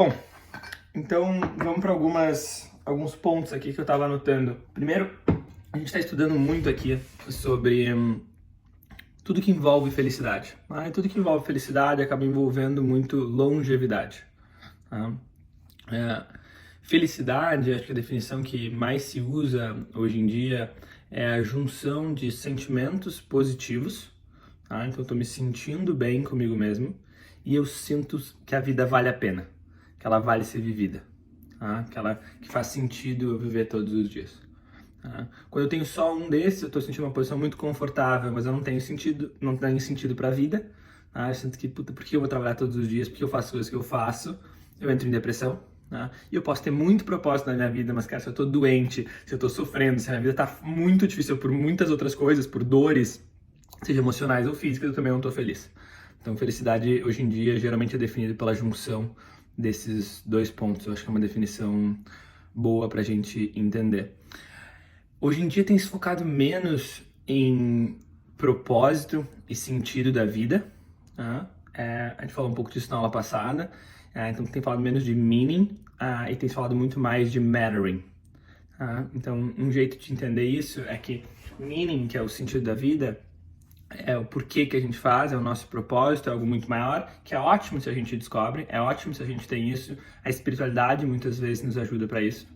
Bom, então vamos para alguns pontos aqui que eu estava anotando. Primeiro, a gente está estudando muito aqui sobre tudo que envolve felicidade. E tudo que envolve felicidade acaba envolvendo muito longevidade. Tá? Felicidade, acho que a definição que mais se usa hoje em dia é a junção de sentimentos positivos. Tá? Então eu estou me sentindo bem comigo mesmo e eu sinto que a vida vale a pena, que ela vale ser vivida, tá? Que faz sentido eu viver todos os dias. Tá? Quando eu tenho só um desses, eu estou sentindo uma posição muito confortável, mas eu não tenho sentido para a vida. Tá? Eu sinto que, puta, por que eu vou trabalhar todos os dias? Por que eu faço as coisas que eu faço? Eu entro em depressão. Tá? E eu posso ter muito propósito na minha vida, mas, cara, se eu estou doente, se eu estou sofrendo, se a minha vida está muito difícil por muitas outras coisas, por dores, seja emocionais ou físicas, eu também não estou feliz. Então, felicidade, hoje em dia, geralmente é definida pela junção desses dois pontos. Eu acho que é uma definição boa para a gente entender. Hoje em dia tem se focado menos em propósito e sentido da vida. Tá? A gente falou um pouco disso na aula passada. Então tem falado menos de meaning e tem se falado muito mais de mattering. Tá? Então um jeito de entender isso é que meaning, que é o sentido da vida, é o porquê que a gente faz, é o nosso propósito, é algo muito maior, que é ótimo se a gente descobre, é ótimo se a gente tem isso. A espiritualidade muitas vezes nos ajuda para isso.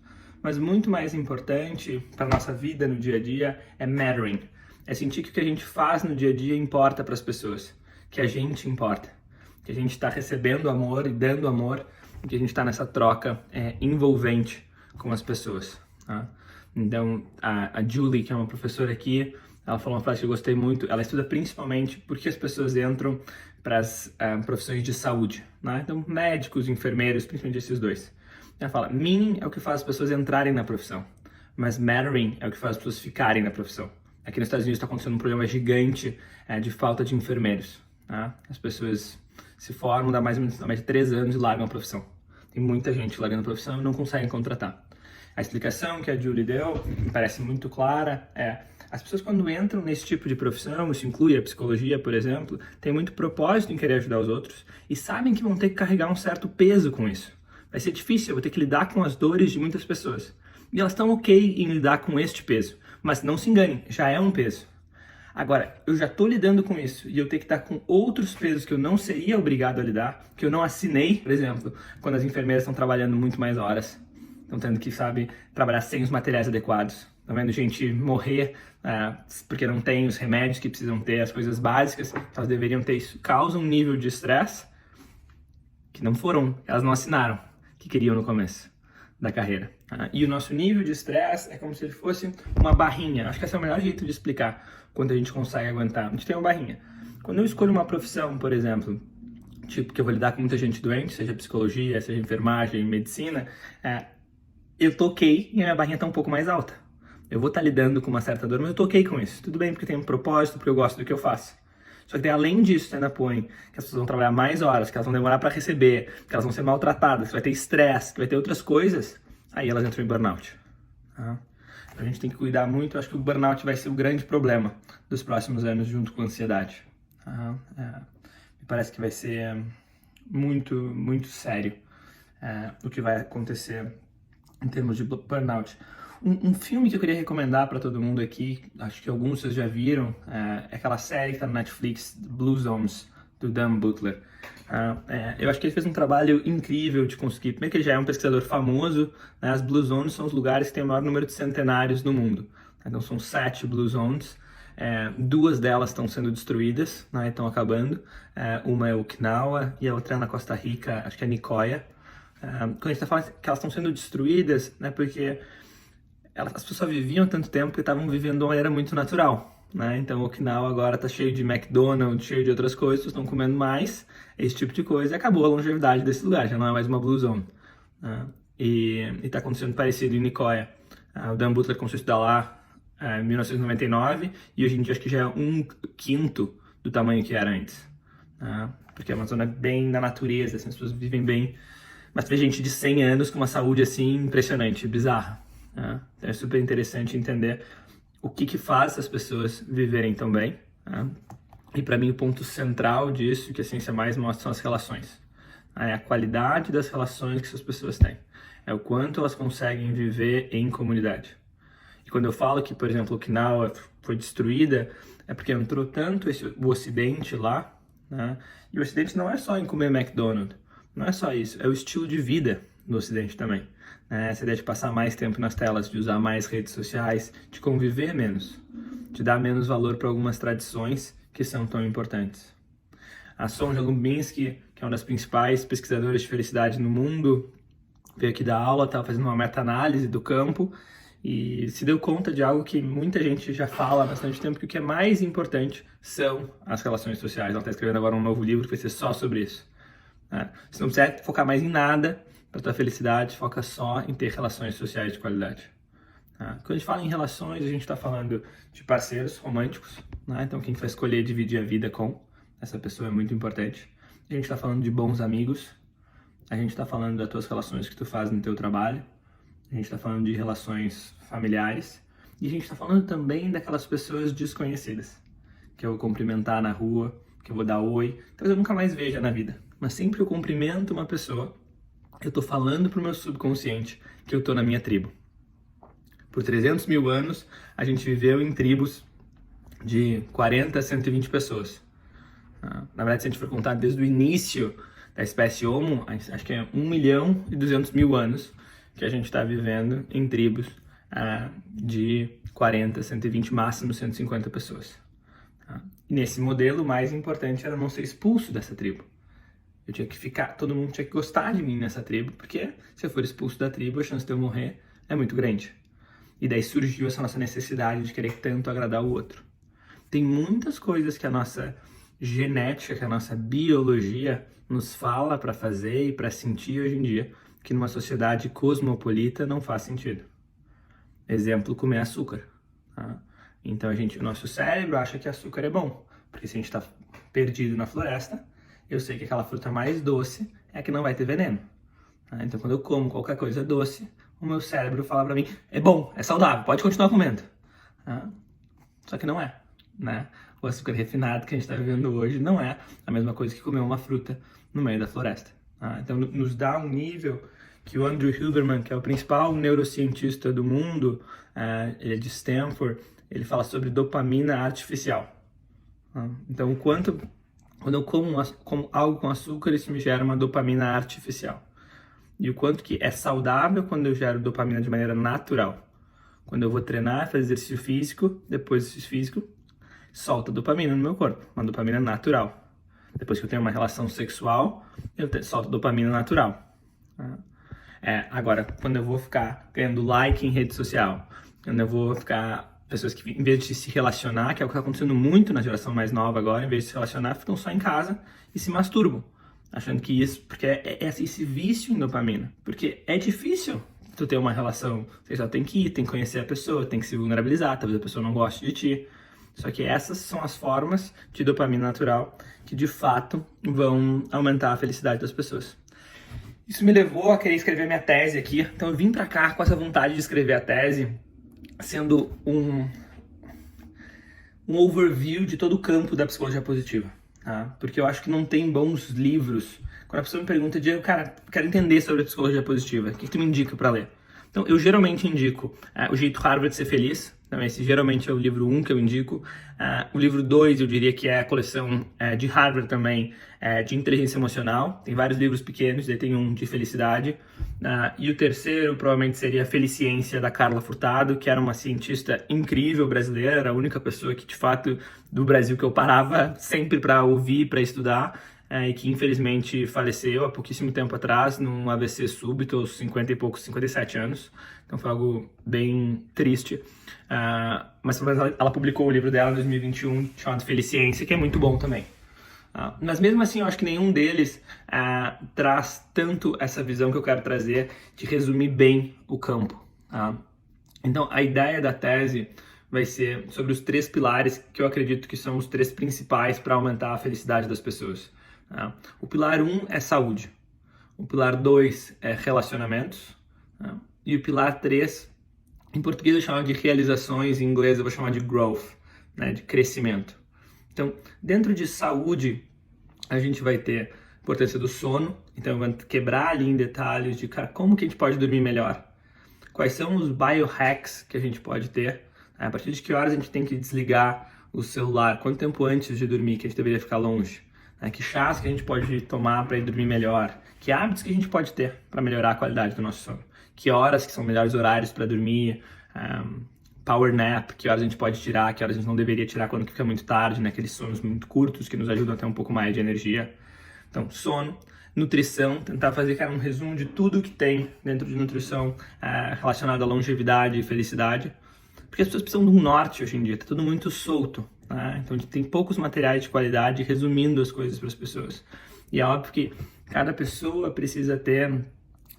Mas muito mais importante para nossa vida no dia a dia é mattering. É sentir que o que a gente faz no dia a dia importa para as pessoas, que a gente importa, que a gente está recebendo amor e dando amor, e que a gente está nessa troca envolvente com as pessoas. Tá? Então, a Julie, que é uma professora aqui, ela falou uma frase que eu gostei muito. Ela estuda principalmente porque as pessoas entram para as profissões de saúde. Né? Então, médicos, enfermeiros, principalmente esses dois. Ela fala, meaning é o que faz as pessoas entrarem na profissão, mas mattering é o que faz as pessoas ficarem na profissão. Aqui nos Estados Unidos está acontecendo um problema gigante de falta de enfermeiros. Tá? As pessoas se formam, dá mais ou menos 3 anos e largam a profissão. Tem muita gente largando a profissão e não conseguem contratar. A explicação que a Julie deu, me parece muito clara, as pessoas quando entram nesse tipo de profissão, isso inclui a psicologia, por exemplo, têm muito propósito em querer ajudar os outros e sabem que vão ter que carregar um certo peso com isso. Vai ser difícil, eu vou ter que lidar com as dores de muitas pessoas. E elas estão ok em lidar com este peso. Mas não se enganem, já é um peso. Agora, eu já estou lidando com isso e eu tenho que estar com outros pesos que eu não seria obrigado a lidar, que eu não assinei, por exemplo, quando as enfermeiras estão trabalhando muito mais horas. Estão tendo que, trabalhar sem os materiais adequados. Estão vendo gente morrer porque não tem os remédios que precisam ter, as coisas básicas que elas deveriam ter. Isso causa um nível de estresse que elas não assinaram, que queriam no começo da carreira. E o nosso nível de estresse é como se ele fosse uma barrinha. Acho que esse é o melhor jeito de explicar quando a gente consegue aguentar. A gente tem uma barrinha. Quando eu escolho uma profissão, por exemplo, tipo que eu vou lidar com muita gente doente, seja psicologia, seja enfermagem, medicina, eu tô ok e a minha barrinha tá um pouco mais alta. Eu vou estar lidando com uma certa dor, mas eu tô ok com isso. Tudo bem, porque tem um propósito, porque eu gosto do que eu faço. Só que daí, além disso, ainda põe que as pessoas vão trabalhar mais horas, que elas vão demorar para receber, que elas vão ser maltratadas, que vai ter estresse, que vai ter outras coisas, aí elas entram em burnout. Tá? A gente tem que cuidar muito, eu acho que o burnout vai ser o grande problema dos próximos anos, junto com a ansiedade. Tá? Me parece que vai ser muito, muito sério o que vai acontecer em termos de burnout. Um filme que eu queria recomendar para todo mundo aqui, acho que alguns vocês já viram, é aquela série que está no Netflix, Blue Zones, do Dan Butler. Eu acho que ele fez um trabalho incrível de conseguir, primeiro que ele já é um pesquisador famoso, né? As Blue Zones são os lugares que têm o maior número de centenários no mundo. Então são 7 Blue Zones, 2 delas estão sendo destruídas, né? Estão acabando. Uma é Okinawa e a outra é na Costa Rica, acho que é Nicoya. Quando a gente está falando que elas estão sendo destruídas, né, porque as pessoas viviam tanto tempo que estavam vivendo de uma maneira muito natural, né? Então Okinawa agora está cheio de McDonald's, cheio de outras coisas, estão comendo mais esse tipo de coisa e acabou a longevidade desse lugar, já não é mais uma Blue Zone. Né? E está acontecendo parecido em Nicoya. O Dan Butler começou a estudar lá em 1999 e hoje em dia acho que já é 1/5 do tamanho que era antes. Porque é uma zona bem da natureza, assim, as pessoas vivem bem. Mas tem gente de 100 anos com uma saúde assim impressionante, bizarra. Então é super interessante entender o que faz as pessoas viverem tão bem. E para mim o ponto central disso, que a ciência mais mostra, são as relações. É a qualidade das relações que essas pessoas têm. É o quanto elas conseguem viver em comunidade. E quando eu falo que, por exemplo, Okinawa foi destruída, é porque entrou tanto o Ocidente lá, né? E o Ocidente não é só em comer McDonald's, não é só isso, é o estilo de vida do Ocidente também. Né? Essa ideia de passar mais tempo nas telas, de usar mais redes sociais, de conviver menos, de dar menos valor para algumas tradições que são tão importantes. A Sonja Lubinsky, que é uma das principais pesquisadoras de felicidade no mundo, veio aqui dar aula, estava fazendo uma meta-análise do campo e se deu conta de algo que muita gente já fala há bastante tempo, que o que é mais importante são as relações sociais. Ela está escrevendo agora um novo livro que vai ser só sobre isso. Você não precisa focar mais em nada para a tua felicidade, foca só em ter relações sociais de qualidade. Quando a gente fala em relações, a gente está falando de parceiros românticos, então quem vai escolher dividir a vida com essa pessoa é muito importante. A gente está falando de bons amigos, a gente está falando das tuas relações que tu faz no teu trabalho, a gente está falando de relações familiares e a gente está falando também daquelas pessoas desconhecidas, que eu vou cumprimentar na rua, que eu vou dar oi, talvez eu nunca mais veja na vida, mas sempre eu cumprimento uma pessoa, eu estou falando para o meu subconsciente que eu estou na minha tribo. Por 300 mil anos, a gente viveu em tribos de 40 a 120 pessoas. Na verdade, se a gente for contar desde o início da espécie Homo, acho que é 1.200.000 anos que a gente está vivendo em tribos de 40, 120, máximo 150 pessoas. E nesse modelo, o mais importante era não ser expulso dessa tribo. Eu tinha que ficar, todo mundo tinha que gostar de mim nessa tribo, porque se eu for expulso da tribo, a chance de eu morrer é muito grande. E daí surgiu essa nossa necessidade de querer tanto agradar o outro. Tem muitas coisas que a nossa genética, que a nossa biologia nos fala para fazer e para sentir hoje em dia, que numa sociedade cosmopolita não faz sentido. Exemplo, comer açúcar. Então o nosso cérebro acha que açúcar é bom, porque se a gente está perdido na floresta, eu sei que aquela fruta mais doce é a que não vai ter veneno. Então quando eu como qualquer coisa doce, o meu cérebro fala para mim, é bom, é saudável, pode continuar comendo. Só que não é, né? O açúcar refinado que a gente está vivendo hoje não é a mesma coisa que comer uma fruta no meio da floresta. Então nos dá um nível que o Andrew Huberman, que é o principal neurocientista do mundo, ele é de Stanford, ele fala sobre dopamina artificial. Então quando eu como algo com açúcar, isso me gera uma dopamina artificial. E o quanto que é saudável quando eu gero dopamina de maneira natural. Quando eu vou treinar, fazer exercício físico, depois do exercício físico, solta dopamina no meu corpo, uma dopamina natural. Depois que eu tenho uma relação sexual, eu solto dopamina natural. Agora, quando eu vou ficar ganhando like em rede social, quando eu vou ficar... Pessoas que, em vez de se relacionar, que é o que está acontecendo muito na geração mais nova agora, em vez de se relacionar, ficam só em casa e se masturbam. Achando que isso... Porque é esse vício em dopamina. Porque é difícil tu ter uma relação. Você só tem que ir, tem que conhecer a pessoa, tem que se vulnerabilizar, talvez a pessoa não goste de ti. Só que essas são as formas de dopamina natural que, de fato, vão aumentar a felicidade das pessoas. Isso me levou a querer escrever minha tese aqui. Então eu vim pra cá com essa vontade de escrever a tese, sendo um overview de todo o campo da psicologia positiva. Porque eu acho que não tem bons livros. Quando a pessoa me pergunta, Diego, cara, quero entender sobre a psicologia positiva, o que tu me indica para ler? Então, eu geralmente indico O Jeito Harvard de Ser Feliz. Então, esse geralmente é o livro 1 que eu indico. O livro 2, eu diria que é a coleção de Harvard também, de inteligência emocional. Tem vários livros pequenos, daí tem um de felicidade. E o terceiro, provavelmente, seria a Feliciência, da Carla Furtado, que era uma cientista incrível brasileira, era a única pessoa que, de fato, do Brasil que eu parava sempre para ouvir, para estudar. E que infelizmente faleceu há pouquíssimo tempo atrás, num AVC súbito, aos 50 e poucos, 57 anos. Então foi algo bem triste. Mas ela publicou o livro dela em 2021, chamado Feliciência, que é muito bom também. Mas mesmo assim, eu acho que nenhum deles traz tanto essa visão que eu quero trazer de resumir bem o campo. Então a ideia da tese vai ser sobre os 3 pilares que eu acredito que são os 3 principais para aumentar a felicidade das pessoas. O pilar 1 é saúde, o pilar 2 é relacionamentos, e o pilar 3, em português eu chamo de realizações, em inglês eu vou chamar de growth, de crescimento. Então, dentro de saúde, a gente vai ter importância do sono. Então eu vou quebrar ali em detalhes de, cara, como que a gente pode dormir melhor? Quais são os biohacks que a gente pode ter? A partir de que horas a gente tem que desligar o celular? Quanto tempo antes de dormir que a gente deveria ficar longe? Que chás que a gente pode tomar para ir dormir melhor? Que hábitos que a gente pode ter para melhorar a qualidade do nosso sono? Que horas que são melhores horários para dormir? Power nap, que horas a gente pode tirar, que horas a gente não deveria tirar quando fica muito tarde, né? Aqueles sonos muito curtos que nos ajudam a ter um pouco mais de energia. Então, sono, nutrição, tentar fazer, cara, um resumo de tudo que tem dentro de nutrição relacionado à longevidade e felicidade. Porque as pessoas precisam de um norte hoje em dia, tá tudo muito solto. Né? Então, a gente tem poucos materiais de qualidade resumindo as coisas para as pessoas. E é óbvio que cada pessoa precisa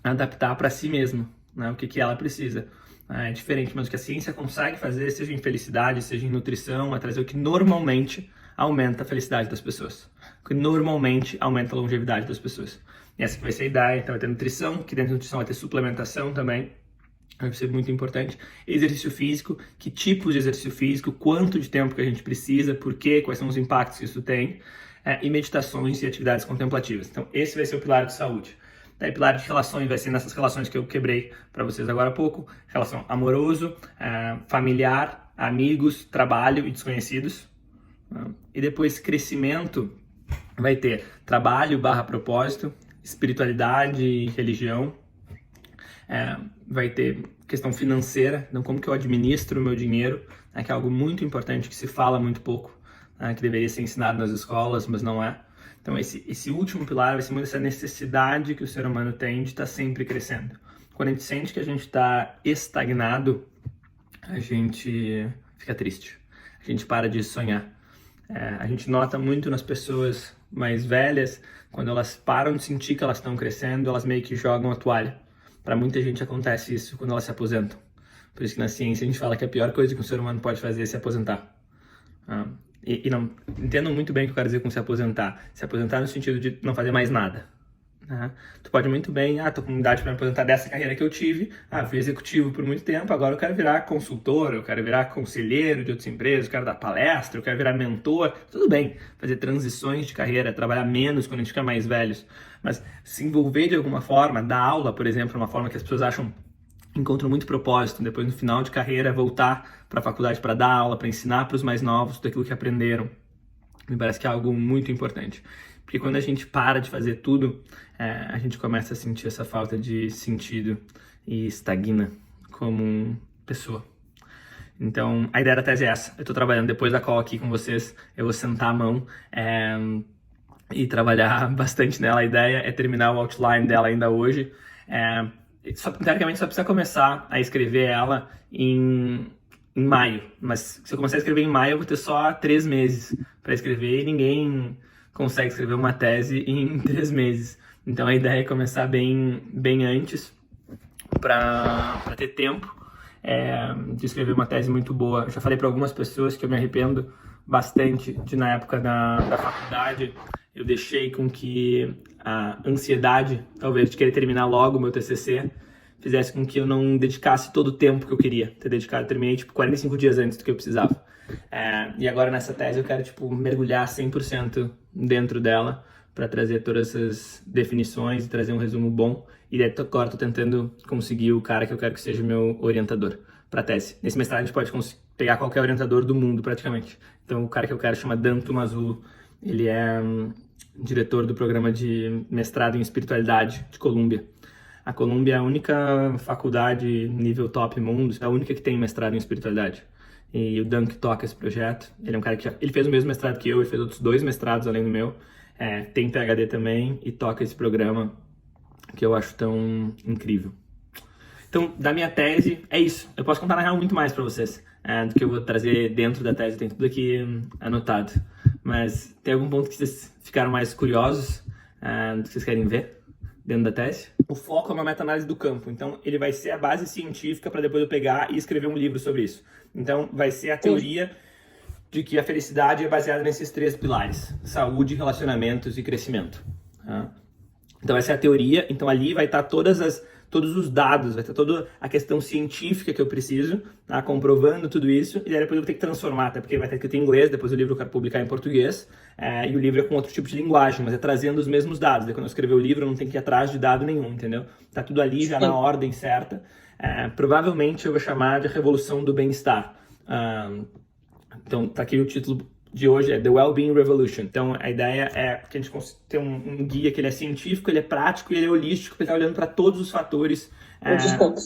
adaptar para si mesma, né? O que ela precisa. É diferente, mas o que a ciência consegue fazer, seja em felicidade, seja em nutrição, é trazer o que normalmente aumenta a felicidade das pessoas. O que normalmente aumenta a longevidade das pessoas. E essa que vai ser a ideia. Então vai ter nutrição, que dentro da nutrição vai ter suplementação também. Vai ser muito importante. Exercício físico, que tipos de exercício físico, quanto de tempo que a gente precisa, por quê, quais são os impactos que isso tem. E meditações e atividades contemplativas. Então esse vai ser o pilar de saúde. Daí, pilar de relações vai ser nessas relações que eu quebrei para vocês agora há pouco. Relação amoroso, familiar, amigos, trabalho e desconhecidos. E depois crescimento vai ter trabalho / propósito, espiritualidade e religião. Vai ter questão financeira, então como que eu administro o meu dinheiro, que é algo muito importante que se fala muito pouco, que deveria ser ensinado nas escolas, mas não é. Então esse último pilar vai ser muito essa necessidade que o ser humano tem de estar sempre crescendo. Quando a gente sente que a gente está estagnado, a gente fica triste, a gente para de sonhar. A gente nota muito nas pessoas mais velhas, quando elas param de sentir que elas estão crescendo, elas meio que jogam a toalha. Para muita gente acontece isso quando elas se aposentam. Por isso que na ciência a gente fala que a pior coisa que um ser humano pode fazer é se aposentar. E não entendam muito bem o que eu quero dizer com se aposentar. Se aposentar no sentido de não fazer mais nada. Tu pode muito bem, tô com idade para me aposentar dessa carreira que eu tive, fui executivo por muito tempo, agora eu quero virar consultor, eu quero virar conselheiro de outras empresas, eu quero dar palestra, eu quero virar mentor. Tudo bem, fazer transições de carreira, trabalhar menos quando a gente fica mais velhos, mas se envolver de alguma forma, dar aula, por exemplo, uma forma que as pessoas encontram muito propósito, depois no final de carreira voltar para a faculdade para dar aula, para ensinar para os mais novos tudo aquilo que aprenderam. Me parece que é algo muito importante. Porque quando a gente para de fazer tudo, a gente começa a sentir essa falta de sentido e estagna como pessoa. Então, a ideia da tese é essa. Eu estou trabalhando depois da call aqui com vocês, eu vou sentar a mão e trabalhar bastante nela. A ideia é terminar o outline dela ainda hoje. Teoricamente, só precisa começar a escrever ela em maio. Mas se eu começar a escrever em maio, eu vou ter só 3 meses para escrever e ninguém consegue escrever uma tese em 3 meses. Então a ideia é começar bem antes para ter tempo de escrever uma tese muito boa. Eu já falei para algumas pessoas que eu me arrependo bastante de, na época da faculdade, eu deixei com que a ansiedade, talvez, de querer terminar logo o meu TCC, fizesse com que eu não dedicasse todo o tempo que eu queria ter dedicado. Eu terminei 45 dias antes do que eu precisava. E agora nessa tese eu quero mergulhar 100% dentro dela para trazer todas essas definições e trazer um resumo bom. E agora estou tentando conseguir o cara que eu quero que seja meu orientador para a tese. Nesse mestrado a gente pode pegar qualquer orientador do mundo praticamente. Então o cara que eu quero chama Dan Tomasulo. Ele é diretor do programa de mestrado em espiritualidade de Colômbia. A Colômbia é a única faculdade nível top mundo, é a única que tem mestrado em espiritualidade. E o Dan que toca esse projeto, ele é um cara que ele fez o mesmo mestrado que eu, ele fez outros 2 mestrados além do meu, tem PhD também e toca esse programa que eu acho tão incrível. Então, da minha tese, é isso. Eu posso contar na real muito mais para vocês do que eu vou trazer dentro da tese, tem tudo aqui anotado. Mas tem algum ponto que vocês ficaram mais curiosos, do que vocês querem ver dentro da tese? O foco é uma meta-análise do campo, então ele vai ser a base científica para depois eu pegar e escrever um livro sobre isso. Então vai ser a teoria de que a felicidade é baseada nesses 3 pilares: saúde, relacionamentos e crescimento. Então essa é a teoria, então ali vai estar todas as todos os dados, vai ter toda a questão científica que eu preciso, tá? Comprovando tudo isso, e daí depois eu vou ter que transformar, até porque vai ter escrito em inglês, depois o livro eu quero publicar em português, e o livro é com outro tipo de linguagem, mas é trazendo os mesmos dados. Daí quando eu escrever o livro eu não tenho que ir atrás de dado nenhum, entendeu? Tá tudo ali já na ordem certa. Provavelmente eu vou chamar de Revolução do Bem-Estar. Então tá aqui o título de hoje, é The Wellbeing Revolution. Então a ideia é que a gente tem um guia que ele é científico, ele é prático e ele é holístico, ele está olhando para todos os fatores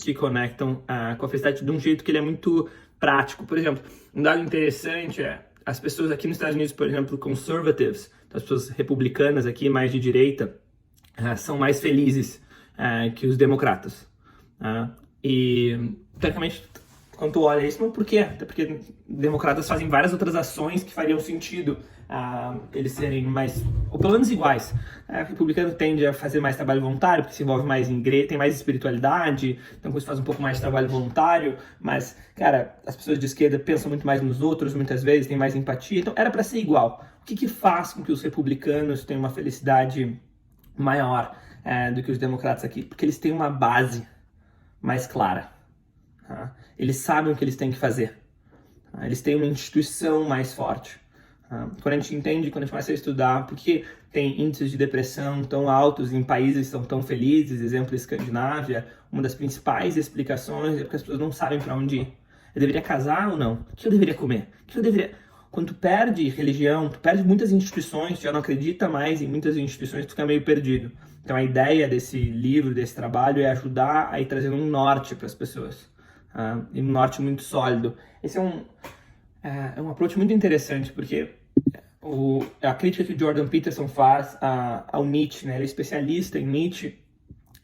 que conectam com a felicidade de um jeito que ele é muito prático. Por exemplo, um dado interessante é as pessoas aqui nos Estados Unidos, por exemplo, conservatives, então as pessoas republicanas aqui, mais de direita, são mais felizes que os democratas. E, tecnicamente, quando tu olha isso, mas por quê? Até porque democratas fazem várias outras ações que fariam sentido eles serem mais, ou pelo menos iguais. O republicano tende a fazer mais trabalho voluntário, porque se envolve mais em igreja, tem mais espiritualidade, então isso faz um pouco mais de trabalho voluntário, mas, cara, as pessoas de esquerda pensam muito mais nos outros, muitas vezes, têm mais empatia, então era para ser igual. O que faz com que os republicanos tenham uma felicidade maior do que os democratas aqui? Porque eles têm uma base mais clara. Eles sabem o que eles têm que fazer. Eles têm uma instituição mais forte. Quando a gente entende, quando a gente começa a estudar por que tem índices de depressão tão altos em países que são tão felizes, exemplo Escandinávia, uma das principais explicações é porque as pessoas não sabem para onde ir. Eu deveria casar ou não? O que eu deveria comer? O que eu deveria... Quando tu perde religião, tu perde muitas instituições, tu já não acredita mais em muitas instituições, tu fica meio perdido. Então a ideia desse livro, desse trabalho, é ajudar a ir trazendo um norte para as pessoas. E um norte muito sólido. Esse é um approach muito interessante, porque a crítica que o Jordan Peterson faz ao Nietzsche, né? Ele é especialista em Nietzsche,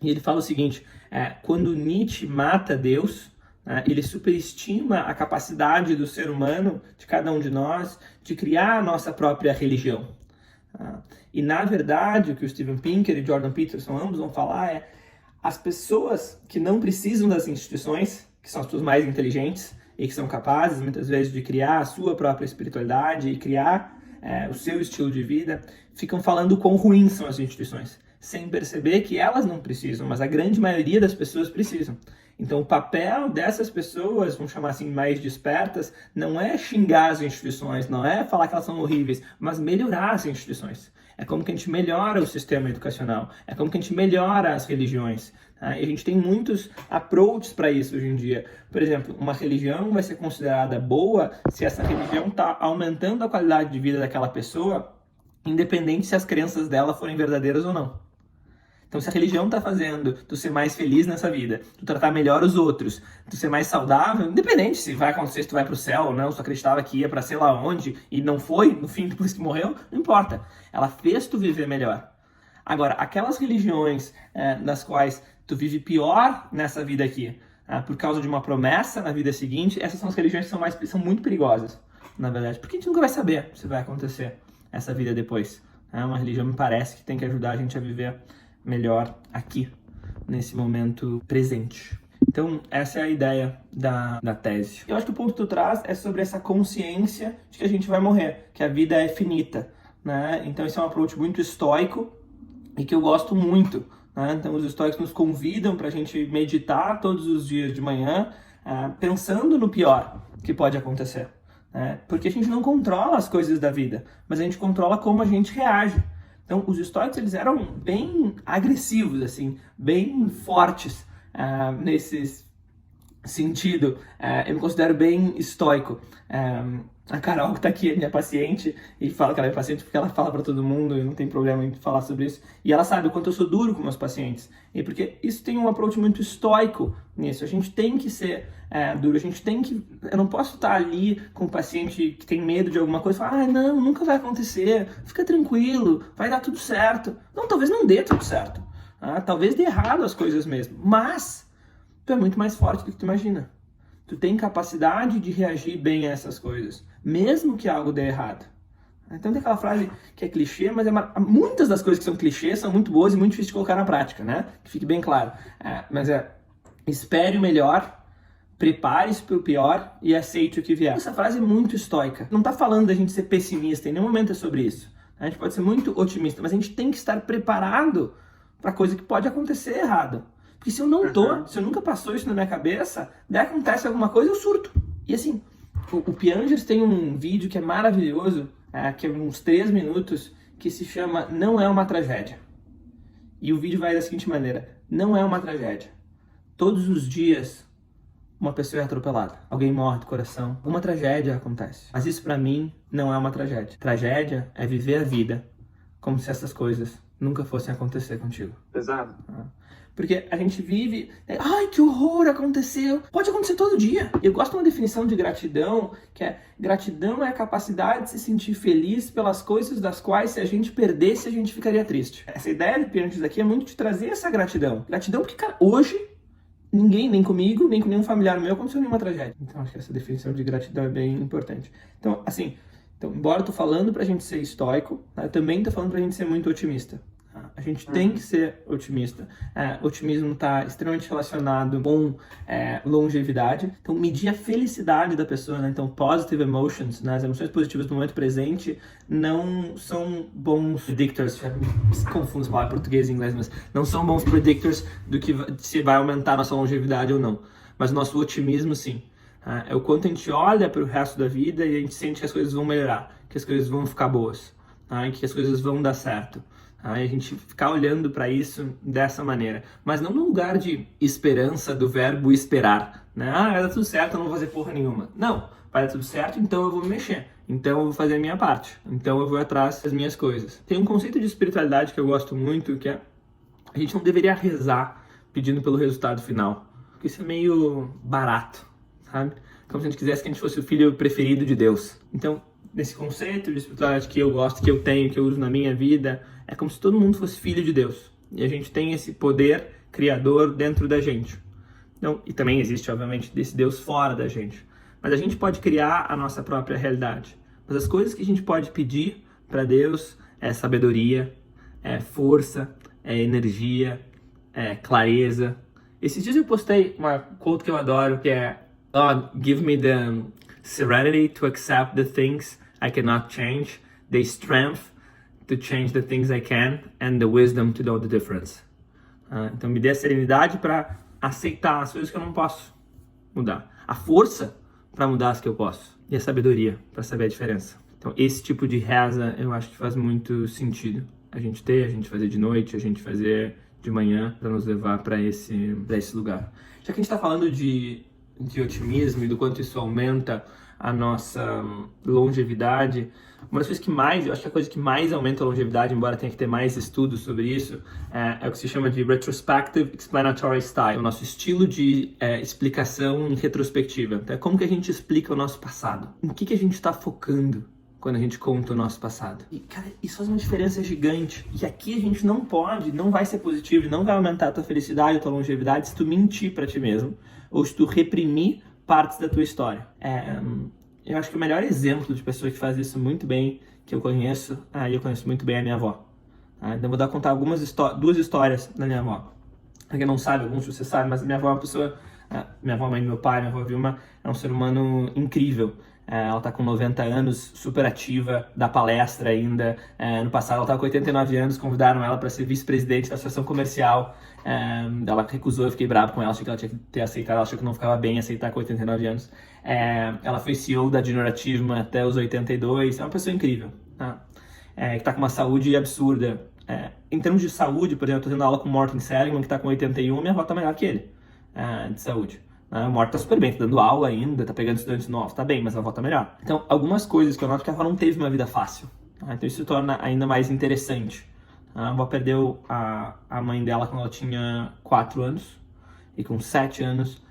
e ele fala o seguinte, quando Nietzsche mata Deus, ele superestima a capacidade do ser humano, de cada um de nós, de criar a nossa própria religião. E na verdade, o que o Steven Pinker e Jordan Peterson ambos vão falar é as pessoas que não precisam das instituições, que são as pessoas mais inteligentes e que são capazes, muitas vezes, de criar a sua própria espiritualidade e criar o seu estilo de vida, ficam falando quão ruins são as instituições, sem perceber que elas não precisam, mas a grande maioria das pessoas precisam. Então, o papel dessas pessoas, vamos chamar assim, mais despertas, não é xingar as instituições, não é falar que elas são horríveis, mas melhorar as instituições. É como que a gente melhora o sistema educacional, é como que a gente melhora as religiões. E a gente tem muitos approaches para isso hoje em dia. Por exemplo, uma religião vai ser considerada boa se essa religião está aumentando a qualidade de vida daquela pessoa, independente se as crenças dela forem verdadeiras ou não. Então, se a religião está fazendo tu ser mais feliz nessa vida, tu tratar melhor os outros, tu ser mais saudável, independente se vai acontecer, se tu vai pro céu ou não, se tu acreditava que ia para sei lá onde e não foi, no fim, depois que morreu, não importa. Ela fez tu viver melhor. Agora, aquelas religiões nas quais tu vive pior nessa vida aqui, por causa de uma promessa na vida seguinte, essas são as religiões que são muito perigosas, na verdade, porque a gente nunca vai saber se vai acontecer essa vida depois. Uma religião me parece que tem que ajudar a gente a viver melhor aqui, nesse momento presente. Então, essa é a ideia da tese. Eu acho que o ponto que tu traz é sobre essa consciência de que a gente vai morrer, que a vida é finita, né? Então, esse é um approach muito estoico e que eu gosto muito, né? Então, os estoicos nos convidam para a gente meditar todos os dias de manhã, pensando no pior que pode acontecer, né? Porque a gente não controla as coisas da vida, mas a gente controla como a gente reage. Então, os estoicos, eles eram bem agressivos, assim, bem fortes nesse sentido. Eu me considero bem estoico. A Carol, que tá aqui, é minha paciente, e fala que ela é paciente porque ela fala para todo mundo, e não tem problema em falar sobre isso. E ela sabe o quanto eu sou duro com meus pacientes. E porque isso tem um approach muito estoico nisso. A gente tem que ser duro, a gente tem que... Eu não posso estar ali com um paciente que tem medo de alguma coisa e falar, não, nunca vai acontecer, fica tranquilo, vai dar tudo certo. Não, talvez não dê tudo certo. Talvez dê errado as coisas mesmo. Mas tu é muito mais forte do que tu imagina. Tu tem capacidade de reagir bem a essas coisas, mesmo que algo dê errado. Então tem aquela frase que é clichê, mas muitas das coisas que são clichês são muito boas e muito difíceis de colocar na prática, né? Que fique bem claro. Mas espere o melhor, prepare-se para o pior e aceite o que vier. Essa frase é muito estoica. Não está falando da gente ser pessimista, em nenhum momento é sobre isso. A gente pode ser muito otimista, mas a gente tem que estar preparado para coisa que pode acontecer errado. Porque se eu não tô, se eu nunca passou isso na minha cabeça, daí acontece alguma coisa, eu surto. E assim, o Piangers tem um vídeo que é maravilhoso, que é uns 3 minutos, que se chama Não é uma Tragédia. E o vídeo vai da seguinte maneira: não é uma tragédia. Todos os dias uma pessoa é atropelada, alguém morre do coração, uma tragédia acontece. Mas isso pra mim não é uma tragédia. Tragédia é viver a vida como se essas coisas nunca fossem acontecer contigo. Exato. Porque a gente vive, ai, que horror, aconteceu. Pode acontecer todo dia. Eu gosto de uma definição de gratidão, que é: gratidão é a capacidade de se sentir feliz pelas coisas das quais, se a gente perdesse, a gente ficaria triste. Essa ideia de Piangers aqui é muito de trazer essa gratidão. Gratidão porque, cara, hoje ninguém, nem comigo, nem com nenhum familiar meu, aconteceu nenhuma tragédia. Então acho que essa definição de gratidão é bem importante. Então, assim, embora eu tô falando pra gente ser estoico, eu também tô falando pra gente ser muito otimista. A gente tem que ser otimista. Otimismo está extremamente relacionado com longevidade. Então, medir a felicidade da pessoa, né? Então, positive emotions, né? As emoções positivas no momento presente não são bons predictors. Confundo as palavras português e inglês, mas não são bons predictors do que se vai aumentar a nossa longevidade ou não. Mas o nosso otimismo, sim. É o quanto a gente olha para o resto da vida e a gente sente que as coisas vão melhorar, que as coisas vão ficar boas, e que as coisas vão dar certo. A gente ficar olhando para isso dessa maneira, mas não no lugar de esperança do verbo esperar, né? Vai dar tudo certo, eu não vou fazer porra nenhuma. Não, vai dar tudo certo, então eu vou me mexer, então eu vou fazer a minha parte, então eu vou atrás das minhas coisas. Tem um conceito de espiritualidade que eu gosto muito, que é: a gente não deveria rezar pedindo pelo resultado final, porque isso é meio barato, sabe? Como se a gente quisesse que a gente fosse o filho preferido de Deus. Então, nesse conceito de espiritualidade que eu gosto, que eu tenho, que eu uso na minha vida, é como se todo mundo fosse filho de Deus. E a gente tem esse poder criador dentro da gente. Então, e também existe, obviamente, desse Deus fora da gente. Mas a gente pode criar a nossa própria realidade. Mas as coisas que a gente pode pedir para Deus é sabedoria, é força, é energia, é clareza. Esses dias eu postei uma quote que eu adoro, que é: God, give me the serenity to accept the things I cannot change, the strength to change the things I can, and the wisdom to know the difference. Então me dê a serenidade para aceitar as coisas que eu não posso mudar, a força para mudar as que eu posso, e a sabedoria para saber a diferença. Então esse tipo de reza eu acho que faz muito sentido a gente ter, a gente fazer de noite, a gente fazer de manhã, para nos levar para esse lugar. Já que a gente está falando de otimismo e do quanto isso aumenta a nossa longevidade, uma das coisas que mais, eu acho que a coisa que mais aumenta a longevidade, embora tenha que ter mais estudos sobre isso, é o que se chama de Retrospective Explanatory Style, o nosso estilo de explicação em retrospectiva. Então, é como que a gente explica o nosso passado. Em que a gente está focando quando a gente conta o nosso passado. E, cara, isso faz uma diferença gigante. E aqui a gente não vai ser positivo, não vai aumentar a tua felicidade, a tua longevidade se tu mentir pra ti mesmo, ou se tu reprimir partes da tua história. Eu acho que o melhor exemplo de pessoa que faz isso muito bem, que eu conheço, eu conheço muito bem a minha avó. Então eu vou contar duas histórias da minha avó. Pra quem não sabe, alguns de vocês sabem, mas a minha avó é uma pessoa... minha avó, mãe do meu pai, minha avó Vilma, é um ser humano incrível. Ela tá com 90 anos, super ativa, dá palestra ainda. No passado ela tava com 89 anos, convidaram ela para ser vice-presidente da associação comercial. Ela recusou, eu fiquei bravo com ela, achei que ela tinha que ter aceitado, ela achou que não ficava bem aceitar com 89 anos. Ela foi CEO da Junior Achievement até os 82, é uma pessoa incrível, tá? Que tá com uma saúde absurda. Em termos de saúde, por exemplo, eu tô tendo aula com o Morten Seligman, que tá com 81, minha avó tá melhor que ele, de saúde. O Morten tá super bem, tá dando aula ainda, tá pegando estudantes novos, tá bem, mas a avó tá melhor. Então, algumas coisas que eu noto que a avó não teve uma vida fácil. Então isso torna ainda mais interessante. A avó perdeu a mãe dela quando ela tinha 4 anos, e com 7 anos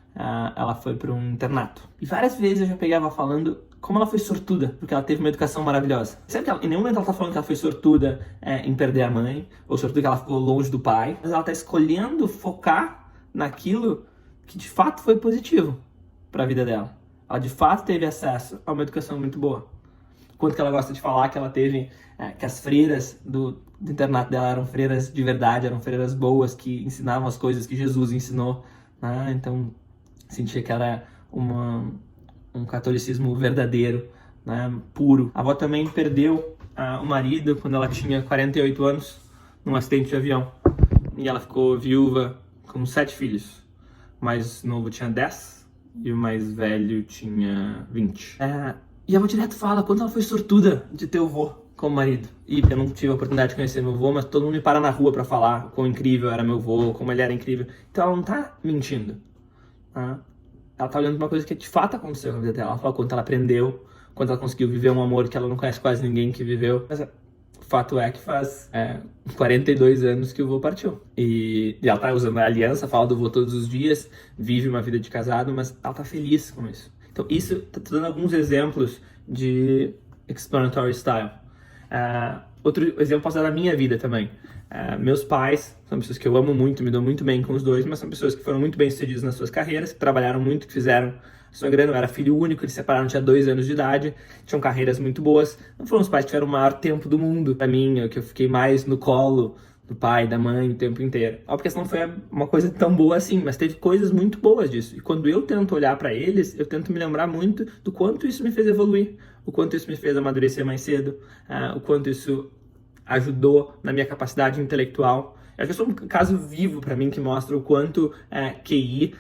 ela foi para um internato. E várias vezes eu já peguei a avó falando como ela foi sortuda, porque ela teve uma educação maravilhosa. Sabe que em nenhum momento ela tá falando que ela foi sortuda em perder a mãe, ou sortuda que ela ficou longe do pai, mas ela tá escolhendo focar naquilo que de fato foi positivo para a vida dela. Ela de fato teve acesso a uma educação muito boa. Quanto que ela gosta de falar que ela teve, que as freiras do internato dela eram freiras de verdade, eram freiras boas, que ensinavam as coisas que Jesus ensinou. Então, sentia que era um catolicismo verdadeiro, puro. A avó também perdeu o marido quando ela tinha 48 anos, num acidente de avião. E ela ficou viúva com 7 filhos. O mais novo tinha 10 e o mais velho tinha 20. E a avó direto fala quanto ela foi sortuda de ter o vô como marido. E eu não tive a oportunidade de conhecer meu vô, mas todo mundo me para na rua pra falar o quão incrível era meu vô, como ele era incrível. Então ela não tá mentindo. Ela tá olhando pra uma coisa que de fato aconteceu na vida dela. Ela fala quanto ela aprendeu, quanto ela conseguiu viver um amor que ela não conhece quase ninguém que viveu. Mas o fato é que faz 42 anos que o vô partiu. E ela tá usando a aliança, fala do vô todos os dias, vive uma vida de casado, mas ela tá feliz com isso. Então isso, tô dando alguns exemplos de explanatory style. Outro exemplo posso dar da minha vida também. Meus pais são pessoas que eu amo muito, me dou muito bem com os dois, mas são pessoas que foram muito bem sucedidas nas suas carreiras, que trabalharam muito, que fizeram a sua grana. Eu era filho único, eles se separaram, tinha 2 anos de idade, tinham carreiras muito boas. Não foram os pais que tiveram o maior tempo do mundo pra mim, que eu fiquei mais no colo do pai, da mãe o tempo inteiro. Porque não foi uma coisa tão boa assim, mas teve coisas muito boas disso. E quando eu tento olhar pra eles, eu tento me lembrar muito do quanto isso me fez evoluir, o quanto isso me fez amadurecer mais cedo, o quanto isso ajudou na minha capacidade intelectual. Eu acho que eu sou um caso vivo para mim que mostra o quanto QI,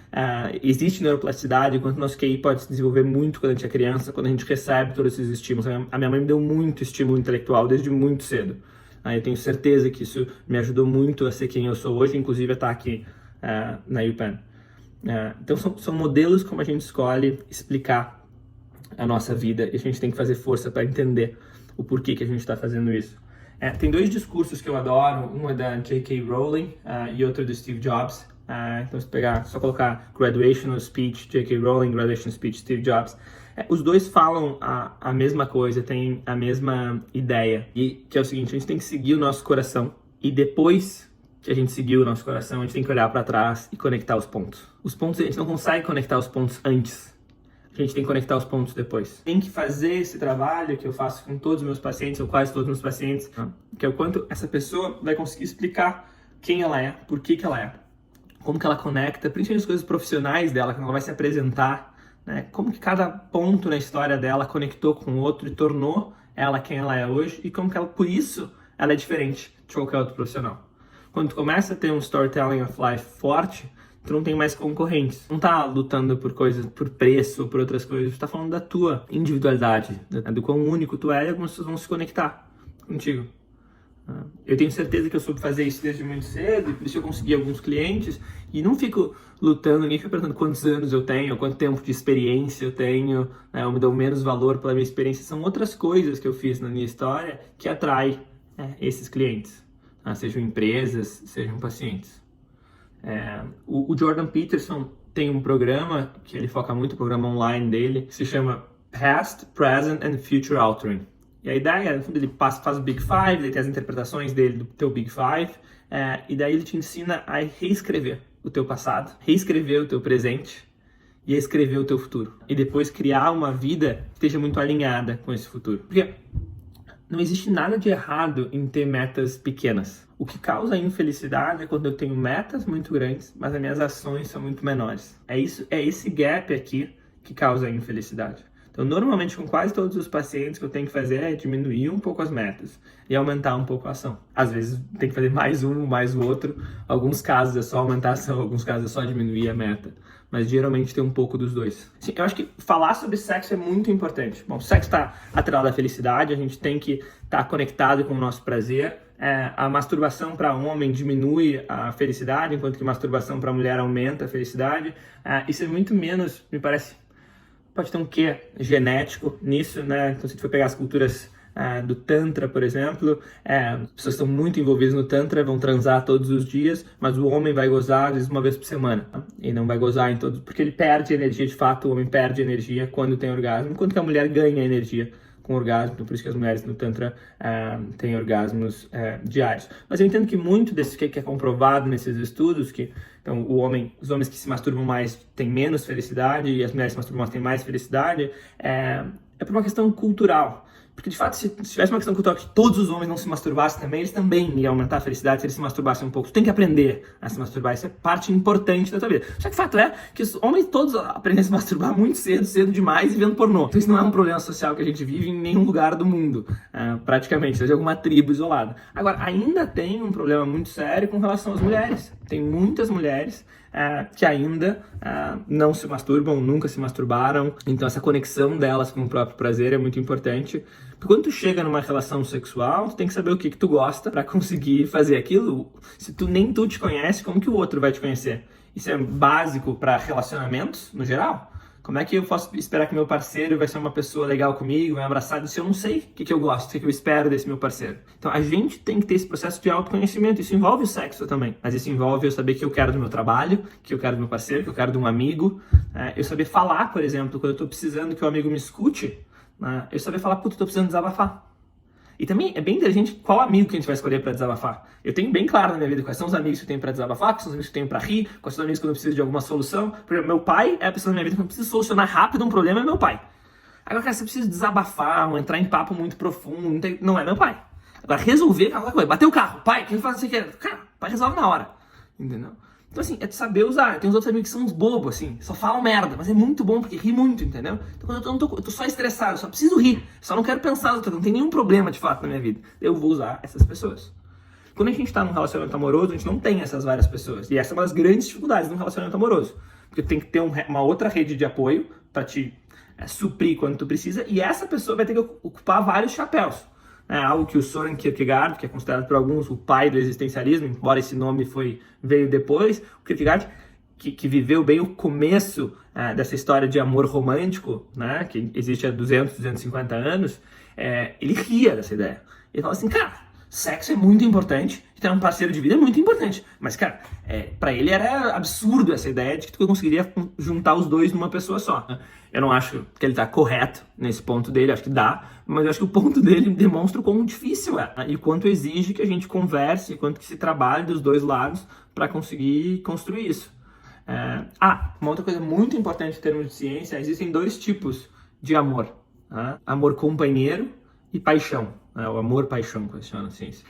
existe neuroplasticidade, o quanto nosso QI pode se desenvolver muito quando a gente é criança, quando a gente recebe todos esses estímulos. A minha mãe me deu muito estímulo intelectual desde muito cedo. Eu tenho certeza que isso me ajudou muito a ser quem eu sou hoje, inclusive a estar aqui na UPenn. Então são modelos como a gente escolhe explicar a nossa vida e a gente tem que fazer força para entender o porquê que a gente está fazendo isso. Tem 2 discursos que eu adoro, um é da J.K. Rowling e outro do Steve Jobs. Então se pegar, só colocar Graduation Speech, J.K. Rowling, Graduation Speech, Steve Jobs. Os dois falam a mesma coisa, têm a mesma ideia, e que é o seguinte: a gente tem que seguir o nosso coração, e depois que a gente seguiu o nosso coração, a gente tem que olhar para trás e conectar os pontos. Os pontos, a gente não consegue conectar os pontos antes, a gente tem que conectar os pontos depois. Tem que fazer esse trabalho que eu faço com todos os meus pacientes, ou quase todos os meus pacientes, que é o quanto essa pessoa vai conseguir explicar quem ela é, por que ela é, como que ela conecta, principalmente as coisas profissionais dela, como ela vai se apresentar, né? Como que cada ponto na história dela conectou com o outro e tornou ela quem ela é hoje, e como que ela, por isso, ela é diferente de qualquer outro profissional. Quando tu começa a ter um storytelling of life forte, tu não tem mais concorrentes. Não tá lutando por coisas, por preço ou por outras coisas. Tu tá falando da tua individualidade, do quão único tu é, e algumas pessoas vão se conectar contigo. Eu tenho certeza que eu soube fazer isso desde muito cedo, e por isso eu consegui alguns clientes, e não fico lutando, ninguém fica perguntando quantos anos eu tenho, quanto tempo de experiência eu tenho, né? Eu me dou menos valor pela minha experiência. São outras coisas que eu fiz na minha história que atrai esses clientes, sejam empresas, sejam pacientes. O Jordan Peterson tem um programa que ele foca muito, o programa online dele, que se chama Past, Present and Future Authoring. E a ideia, no fundo, ele faz o Big Five, ele tem as interpretações dele do teu Big Five, e daí ele te ensina a reescrever o teu passado, reescrever o teu presente e a escrever o teu futuro. E depois criar uma vida que esteja muito alinhada com esse futuro. Porque não existe nada de errado em ter metas pequenas. O que causa infelicidade é quando eu tenho metas muito grandes, mas as minhas ações são muito menores. É esse gap aqui que causa a infelicidade. Então, normalmente, com quase todos os pacientes, o que eu tenho que fazer é diminuir um pouco as metas e aumentar um pouco a ação. Às vezes, tem que fazer mais um, mais o outro. Alguns casos é só aumentar a ação, alguns casos é só diminuir a meta. Mas, geralmente, tem um pouco dos dois. Sim, eu acho que falar sobre sexo é muito importante. Bom, o sexo está atrelado à felicidade, a gente tem que estar conectado com o nosso prazer. A masturbação para homem diminui a felicidade, enquanto que a masturbação para mulher aumenta a felicidade. Isso é muito menos, me parece... Pode ter um quê genético nisso, né? Então, se a gente for pegar as culturas do Tantra, por exemplo, as pessoas estão muito envolvidas no Tantra, vão transar todos os dias, mas o homem vai gozar, às vezes, uma vez por semana. E não vai gozar em todos, porque ele perde energia, de fato, o homem perde energia quando tem orgasmo, enquanto que a mulher ganha energia com orgasmo. Então, por isso que as mulheres no Tantra têm orgasmos diários. Mas eu entendo que muito desse que é comprovado nesses estudos, que então, os homens que se masturbam mais têm menos felicidade e as mulheres que se masturbam mais têm mais felicidade, é por uma questão cultural. Porque, de fato, se tivesse uma questão cultural que todos os homens não se masturbassem também, eles também iam aumentar a felicidade se eles se masturbassem um pouco. Tu tem que aprender a se masturbar, isso é parte importante da tua vida. Só que o fato é que os homens todos aprendem a se masturbar muito cedo, cedo demais, e vendo pornô. Então isso não é um problema social que a gente vive em nenhum lugar do mundo, praticamente, seja alguma tribo isolada. Agora, ainda tem um problema muito sério com relação às mulheres. Tem muitas mulheres que ainda não se masturbam, nunca se masturbaram. Então essa conexão delas com o próprio prazer é muito importante. Porque quando tu chega numa relação sexual, tu tem que saber o que tu gosta pra conseguir fazer aquilo. Se nem tu te conhece, como que o outro vai te conhecer? Isso é básico pra relacionamentos, no geral. Como é que eu posso esperar que meu parceiro vai ser uma pessoa legal comigo, vai abraçar, se eu não sei o que eu gosto, o que eu espero desse meu parceiro? Então a gente tem que ter esse processo de autoconhecimento. Isso envolve o sexo também, mas isso envolve eu saber o que eu quero do meu trabalho, o que eu quero do meu parceiro, o que eu quero de um amigo. Eu saber falar, por exemplo, quando eu tô precisando que o amigo me escute, eu saber falar, puta, eu tô precisando desabafar. E também é bem inteligente qual amigo que a gente vai escolher para desabafar. Eu tenho bem claro na minha vida quais são os amigos que eu tenho para desabafar, quais são os amigos que eu tenho para rir, quais são os amigos quando eu preciso de alguma solução. Por exemplo, meu pai é a pessoa na minha vida que eu preciso solucionar rápido um problema, é meu pai. Agora, cara, se eu preciso desabafar, ou entrar em papo muito profundo, não é meu pai. Agora, resolver aquela coisa, bater o carro, pai, o que eu faço isso aqui? Cara, o pai resolve na hora. Entendeu? Então, assim, é de saber usar. Tem uns outros amigos que são uns bobos, assim, só falam merda, mas é muito bom porque ri muito, entendeu? Então, quando eu tô só estressado, eu só preciso rir, só não quero pensar, não tem nenhum problema de fato na minha vida. Eu vou usar essas pessoas. Quando a gente tá num relacionamento amoroso, a gente não tem essas várias pessoas. E essa é uma das grandes dificuldades de um relacionamento amoroso. Porque tu tem que ter uma outra rede de apoio pra te suprir quando tu precisa, e essa pessoa vai ter que ocupar vários chapéus. É algo que o Søren Kierkegaard, que é considerado por alguns o pai do existencialismo, embora esse nome veio depois, o Kierkegaard, que viveu bem o começo dessa história de amor romântico, né, que existe há 200, 250 anos, ele ria dessa ideia. Ele fala assim, cara, sexo é muito importante, ter um parceiro de vida é muito importante, mas, cara, pra ele era absurdo essa ideia de que tu conseguiria juntar os dois numa pessoa só. Eu não acho que ele tá correto nesse ponto dele, acho que dá, mas eu acho que o ponto dele demonstra o quão difícil é, e quanto exige que a gente converse, e quanto que se trabalhe dos dois lados para conseguir construir isso. Uma outra coisa muito importante em termos de ciência, existem dois tipos de amor. Amor companheiro e paixão. O amor-paixão, que se chama na ciência.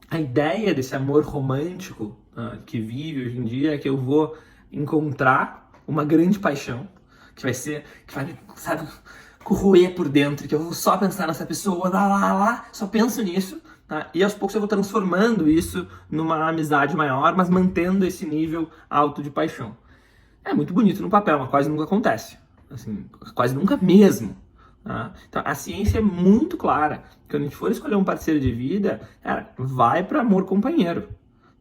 A ideia desse amor romântico que vive hoje em dia é que eu vou encontrar uma grande paixão, que vai, sabe, corroer por dentro, que eu vou só pensar nessa pessoa, lá, só penso nisso, tá? E aos poucos eu vou transformando isso numa amizade maior, mas mantendo esse nível alto de paixão. É muito bonito no papel, mas quase nunca acontece. Assim, quase nunca mesmo. Tá? Então a ciência é muito clara. Quando a gente for escolher um parceiro de vida, cara, vai para amor companheiro.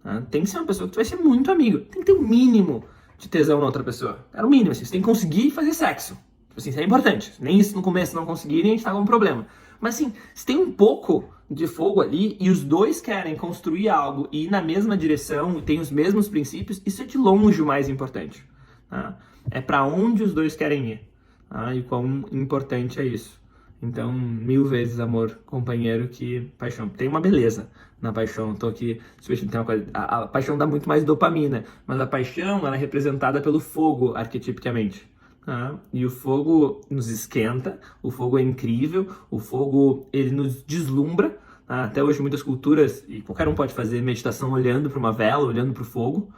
Tá? Tem que ser uma pessoa que tu vai ser muito amigo. Tem que ter um mínimo de tesão na outra pessoa. É o mínimo, assim, você tem que conseguir fazer sexo. Assim, isso é importante. Nem isso no começo não conseguirem, a gente tá com um problema. Mas assim, se tem um pouco de fogo ali e os dois querem construir algo e ir na mesma direção, tem os mesmos princípios, isso é de longe o mais importante. Tá? É para onde os dois querem ir. E quão importante é isso. Então, 1000 vezes amor companheiro que paixão. Tem uma beleza na paixão. Tô aqui, tem uma coisa, a paixão dá muito mais dopamina, mas a paixão ela é representada pelo fogo, arquetipicamente. E o fogo nos esquenta, o fogo é incrível, o fogo ele nos deslumbra. Até hoje muitas culturas, e qualquer um pode fazer meditação olhando para uma vela, olhando para o fogo.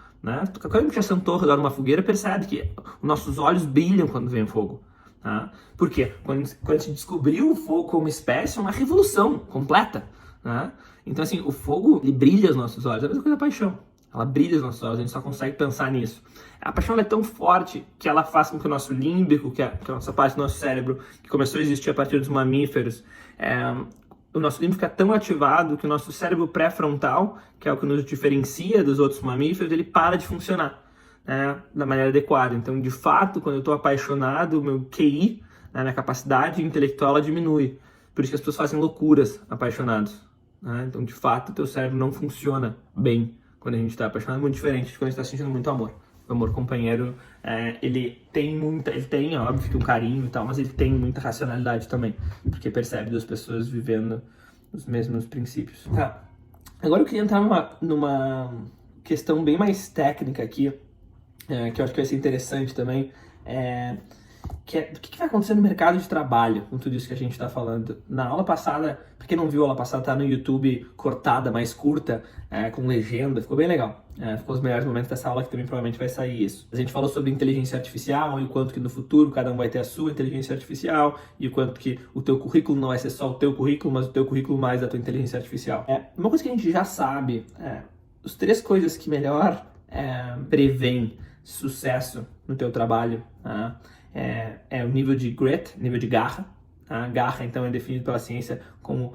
Qualquer um que já sentou ao redor de uma fogueira percebe que nossos olhos brilham quando vem o fogo. Por quê? Quando a gente descobriu o fogo como espécie, é uma revolução completa. Então, assim, o fogo, ele brilha os nossos olhos. É a mesma coisa da paixão. Ela brilha os nossos olhos, a gente só consegue pensar nisso. A paixão ela é tão forte que ela faz com que o nosso límbico, que é a nossa parte do nosso cérebro, que começou a existir a partir dos mamíferos, o nosso límbico é tão ativado que o nosso cérebro pré-frontal, que é o que nos diferencia dos outros mamíferos, ele para de funcionar. Da maneira adequada. Então, de fato, quando eu estou apaixonado, o meu QI, minha capacidade intelectual, ela diminui. Por isso que as pessoas fazem loucuras apaixonados. Então, de fato, o teu cérebro não funciona bem quando a gente está apaixonado. É muito diferente de quando a gente está sentindo muito amor. O amor companheiro, ele tem, óbvio, um carinho e tal, mas ele tem muita racionalidade também, porque percebe duas pessoas vivendo os mesmos princípios. Agora eu queria entrar numa questão bem mais técnica aqui, que eu acho que vai ser interessante também, do que vai acontecer no mercado de trabalho com tudo isso que a gente está falando. Na aula passada, pra quem não viu a aula passada, tá no YouTube cortada, mais curta, com legenda, ficou bem legal. Ficou os melhores momentos dessa aula, que também provavelmente vai sair isso. A gente falou sobre inteligência artificial e o quanto que no futuro cada um vai ter a sua inteligência artificial e o quanto que o teu currículo não vai ser só o teu currículo, mas o teu currículo mais a tua inteligência artificial. Uma coisa que a gente já sabe, as 3 coisas que melhor prevêem sucesso no teu trabalho, o nível de grit, nível de garra. Garra, então, é definido pela ciência como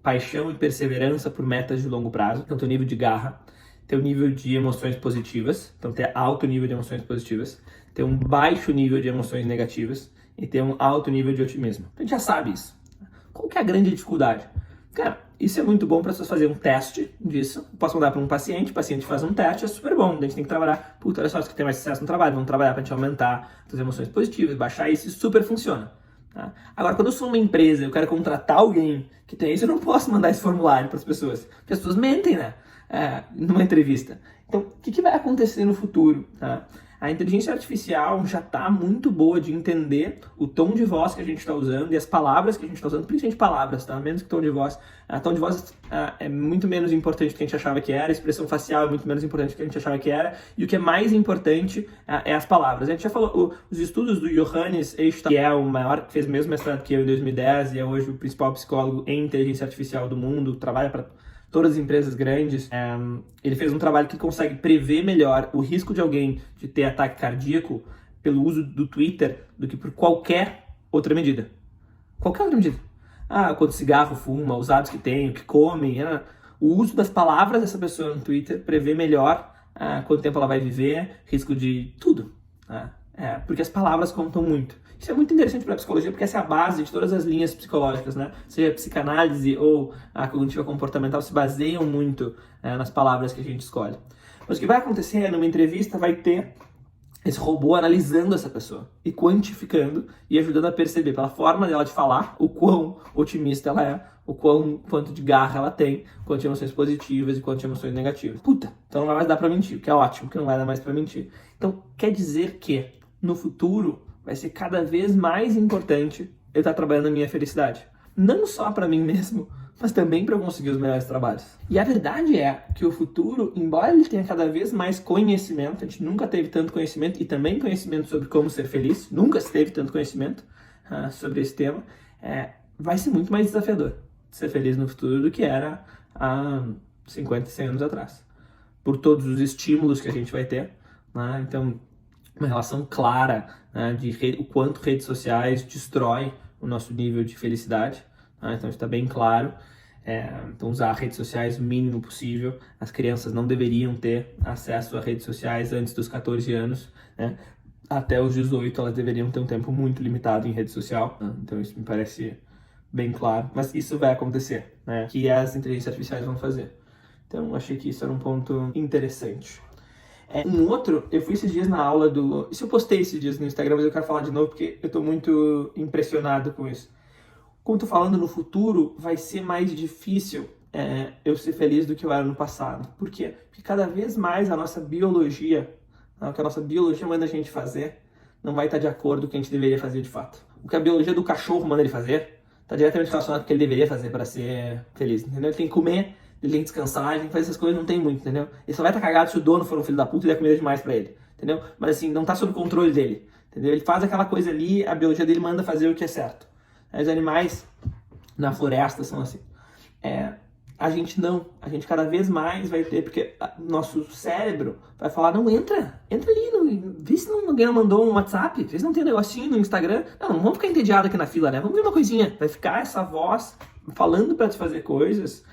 paixão e perseverança por metas de longo prazo. Então, teu nível de garra, teu nível de emoções positivas, então ter alto nível de emoções positivas, ter um baixo nível de emoções negativas e ter um alto nível de otimismo. Então, a gente já sabe isso. Qual que é a grande dificuldade? Cara, isso é muito bom para as pessoas fazerem um teste disso. Eu posso mandar para um paciente, o paciente faz um teste, é super bom. A gente tem que trabalhar, puta, olha só, você tem mais sucesso no trabalho, vamos trabalhar para a gente aumentar as emoções positivas, baixar isso super funciona. Tá? Agora, quando eu sou uma empresa, eu quero contratar alguém que tem isso, eu não posso mandar esse formulário para as pessoas, porque as pessoas mentem, né? Numa entrevista. Então, o que vai acontecer no futuro? Tá? A inteligência artificial já está muito boa de entender o tom de voz que a gente está usando e as palavras que a gente está usando, principalmente palavras, tá? Menos que tom de voz. Tom de voz é muito menos importante do que a gente achava que era, a expressão facial é muito menos importante do que a gente achava que era, e o que é mais importante é as palavras. A gente já falou, os estudos do Johannes Esta, que é o maior, que fez o mesmo mestrado que eu em 2010 e é hoje o principal psicólogo em inteligência artificial do mundo, trabalha para todas as empresas grandes, ele fez um trabalho que consegue prever melhor o risco de alguém de ter ataque cardíaco pelo uso do Twitter do que por qualquer outra medida. Qualquer outra medida. Quanto cigarro fuma, os hábitos que tem, o que come. O uso das palavras dessa pessoa no Twitter prevê melhor quanto tempo ela vai viver, risco de tudo. Porque as palavras contam muito. Isso é muito interessante para a psicologia, porque essa é a base de todas as linhas psicológicas, né? Seja a psicanálise ou a cognitiva comportamental se baseiam muito nas palavras que a gente escolhe. Mas o que vai acontecer é, numa entrevista, vai ter esse robô analisando essa pessoa e quantificando e ajudando a perceber pela forma dela de falar o quão otimista ela é, quanto de garra ela tem, quanto de emoções positivas e quanto de emoções negativas. Puta, então não vai mais dar pra mentir, o que é ótimo, que não vai dar mais pra mentir. Então, quer dizer que no futuro vai ser cada vez mais importante eu estar trabalhando a minha felicidade. Não só para mim mesmo, mas também para eu conseguir os melhores trabalhos. E a verdade é que o futuro, embora ele tenha cada vez mais conhecimento, a gente nunca teve tanto conhecimento, e também conhecimento sobre como ser feliz, nunca se teve tanto conhecimento sobre esse tema, vai ser muito mais desafiador ser feliz no futuro do que era há 50, 100 anos atrás. Por todos os estímulos que a gente vai ter, né? Então, uma relação clara, né, de o quanto redes sociais destroem o nosso nível de felicidade. Né? Então, está bem claro. Então, usar redes sociais o mínimo possível. As crianças não deveriam ter acesso a redes sociais antes dos 14 anos. Né? Até os 18, elas deveriam ter um tempo muito limitado em rede social. Né? Então, isso me parece bem claro. Mas isso vai acontecer, né? Que as inteligências artificiais vão fazer. Então, achei que isso era um ponto interessante. Um outro, eu fui esses dias na aula do... Isso eu postei esses dias no Instagram, mas eu quero falar de novo porque eu tô muito impressionado com isso. Como tô falando, no futuro vai ser mais difícil eu ser feliz do que eu era no passado. Por quê? Porque cada vez mais a nossa biologia, o que a nossa biologia manda a gente fazer, não vai estar de acordo com o que a gente deveria fazer de fato. O que a biologia do cachorro manda ele fazer, está diretamente relacionado com o que ele deveria fazer para ser feliz, entendeu? Ele tem que comer, ele tem que descansar, ele tem que fazer essas coisas, não tem muito, entendeu? Ele só vai estar cagado se o dono for um filho da puta e der comida demais pra ele, entendeu? Mas assim, não tá sob controle dele, entendeu? Ele faz aquela coisa ali, a biologia dele manda fazer o que é certo. Os animais na floresta são assim. A gente cada vez mais vai ter, porque nosso cérebro vai falar, não, entra ali, vê se alguém não mandou um WhatsApp, vê se não tem um negocinho no Instagram. Não vamos ficar entediado aqui na fila, né? Vamos ver uma coisinha. Vai ficar essa voz falando pra te fazer coisas,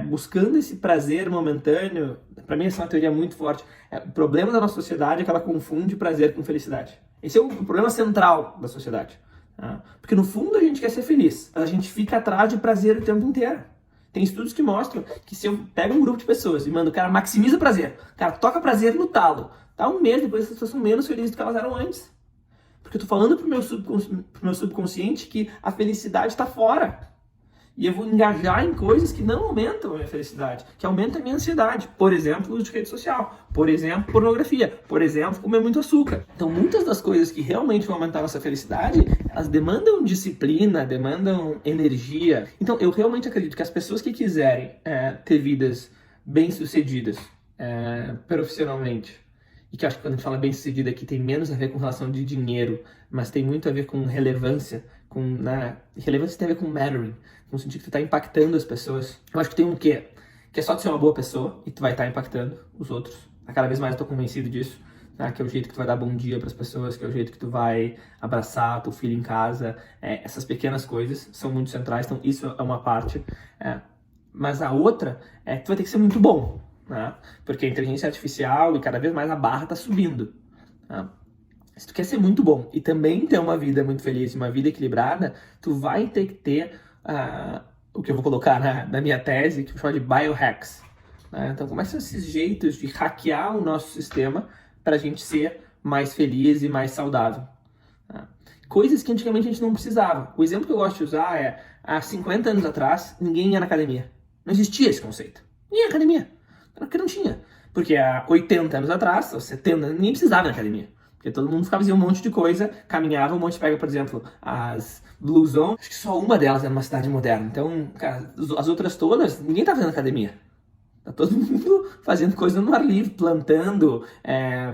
buscando esse prazer momentâneo. Pra mim essa é uma teoria muito forte. O problema da nossa sociedade é que ela confunde prazer com felicidade. Esse é o problema central da sociedade. Porque no fundo a gente quer ser feliz, mas a gente fica atrás de prazer o tempo inteiro. Tem estudos que mostram que se eu pego um grupo de pessoas e mando o cara maximiza prazer, o cara toca prazer no talo, tá um mês depois as pessoas são menos felizes do que elas eram antes. Porque eu tô falando pro meu subconsciente que a felicidade tá fora. E eu vou engajar em coisas que não aumentam a minha felicidade, que aumentam a minha ansiedade. Por exemplo, uso de rede social. Por exemplo, pornografia. Por exemplo, comer muito açúcar. Então, muitas das coisas que realmente vão aumentar a nossa felicidade, elas demandam disciplina, demandam energia. Então, eu realmente acredito que as pessoas que quiserem ter vidas bem-sucedidas profissionalmente, e que eu acho que quando a gente fala bem-sucedido aqui tem menos a ver com relação de dinheiro, mas tem muito a ver com relevância, relevância tem a ver com mattering, no sentido que tu tá impactando as pessoas. Eu acho que tem um quê? Que é só tu ser uma boa pessoa e tu vai estar impactando os outros. Cada vez mais eu tô convencido disso, né? Que é o jeito que tu vai dar bom dia pras pessoas, que é o jeito que tu vai abraçar teu filho em casa. Essas pequenas coisas são muito centrais, então isso é uma parte. Mas a outra é que tu vai ter que ser muito bom, né? Porque a inteligência artificial e cada vez mais a barra tá subindo, né? Se tu quer ser muito bom e também ter uma vida muito feliz, uma vida equilibrada, tu vai ter que ter o que eu vou colocar na minha tese, que eu chamo de biohacks, né? Então, como são esses jeitos de hackear o nosso sistema para a gente ser mais feliz e mais saudável, né? Coisas que antigamente a gente não precisava. O exemplo que eu gosto de usar é, há 50 anos atrás, ninguém ia na academia. Não existia esse conceito. Ninguém ia na academia. Porque não tinha. Porque há 80 anos atrás, ou 70, ninguém precisava ir na academia. Porque todo mundo ficava fazendo um monte de coisa, caminhava um monte, pega, por exemplo, as Blue Zone, acho que só uma delas era uma cidade moderna. Então, cara, as outras todas, ninguém tá fazendo academia. Tá todo mundo fazendo coisa no ar livre, plantando,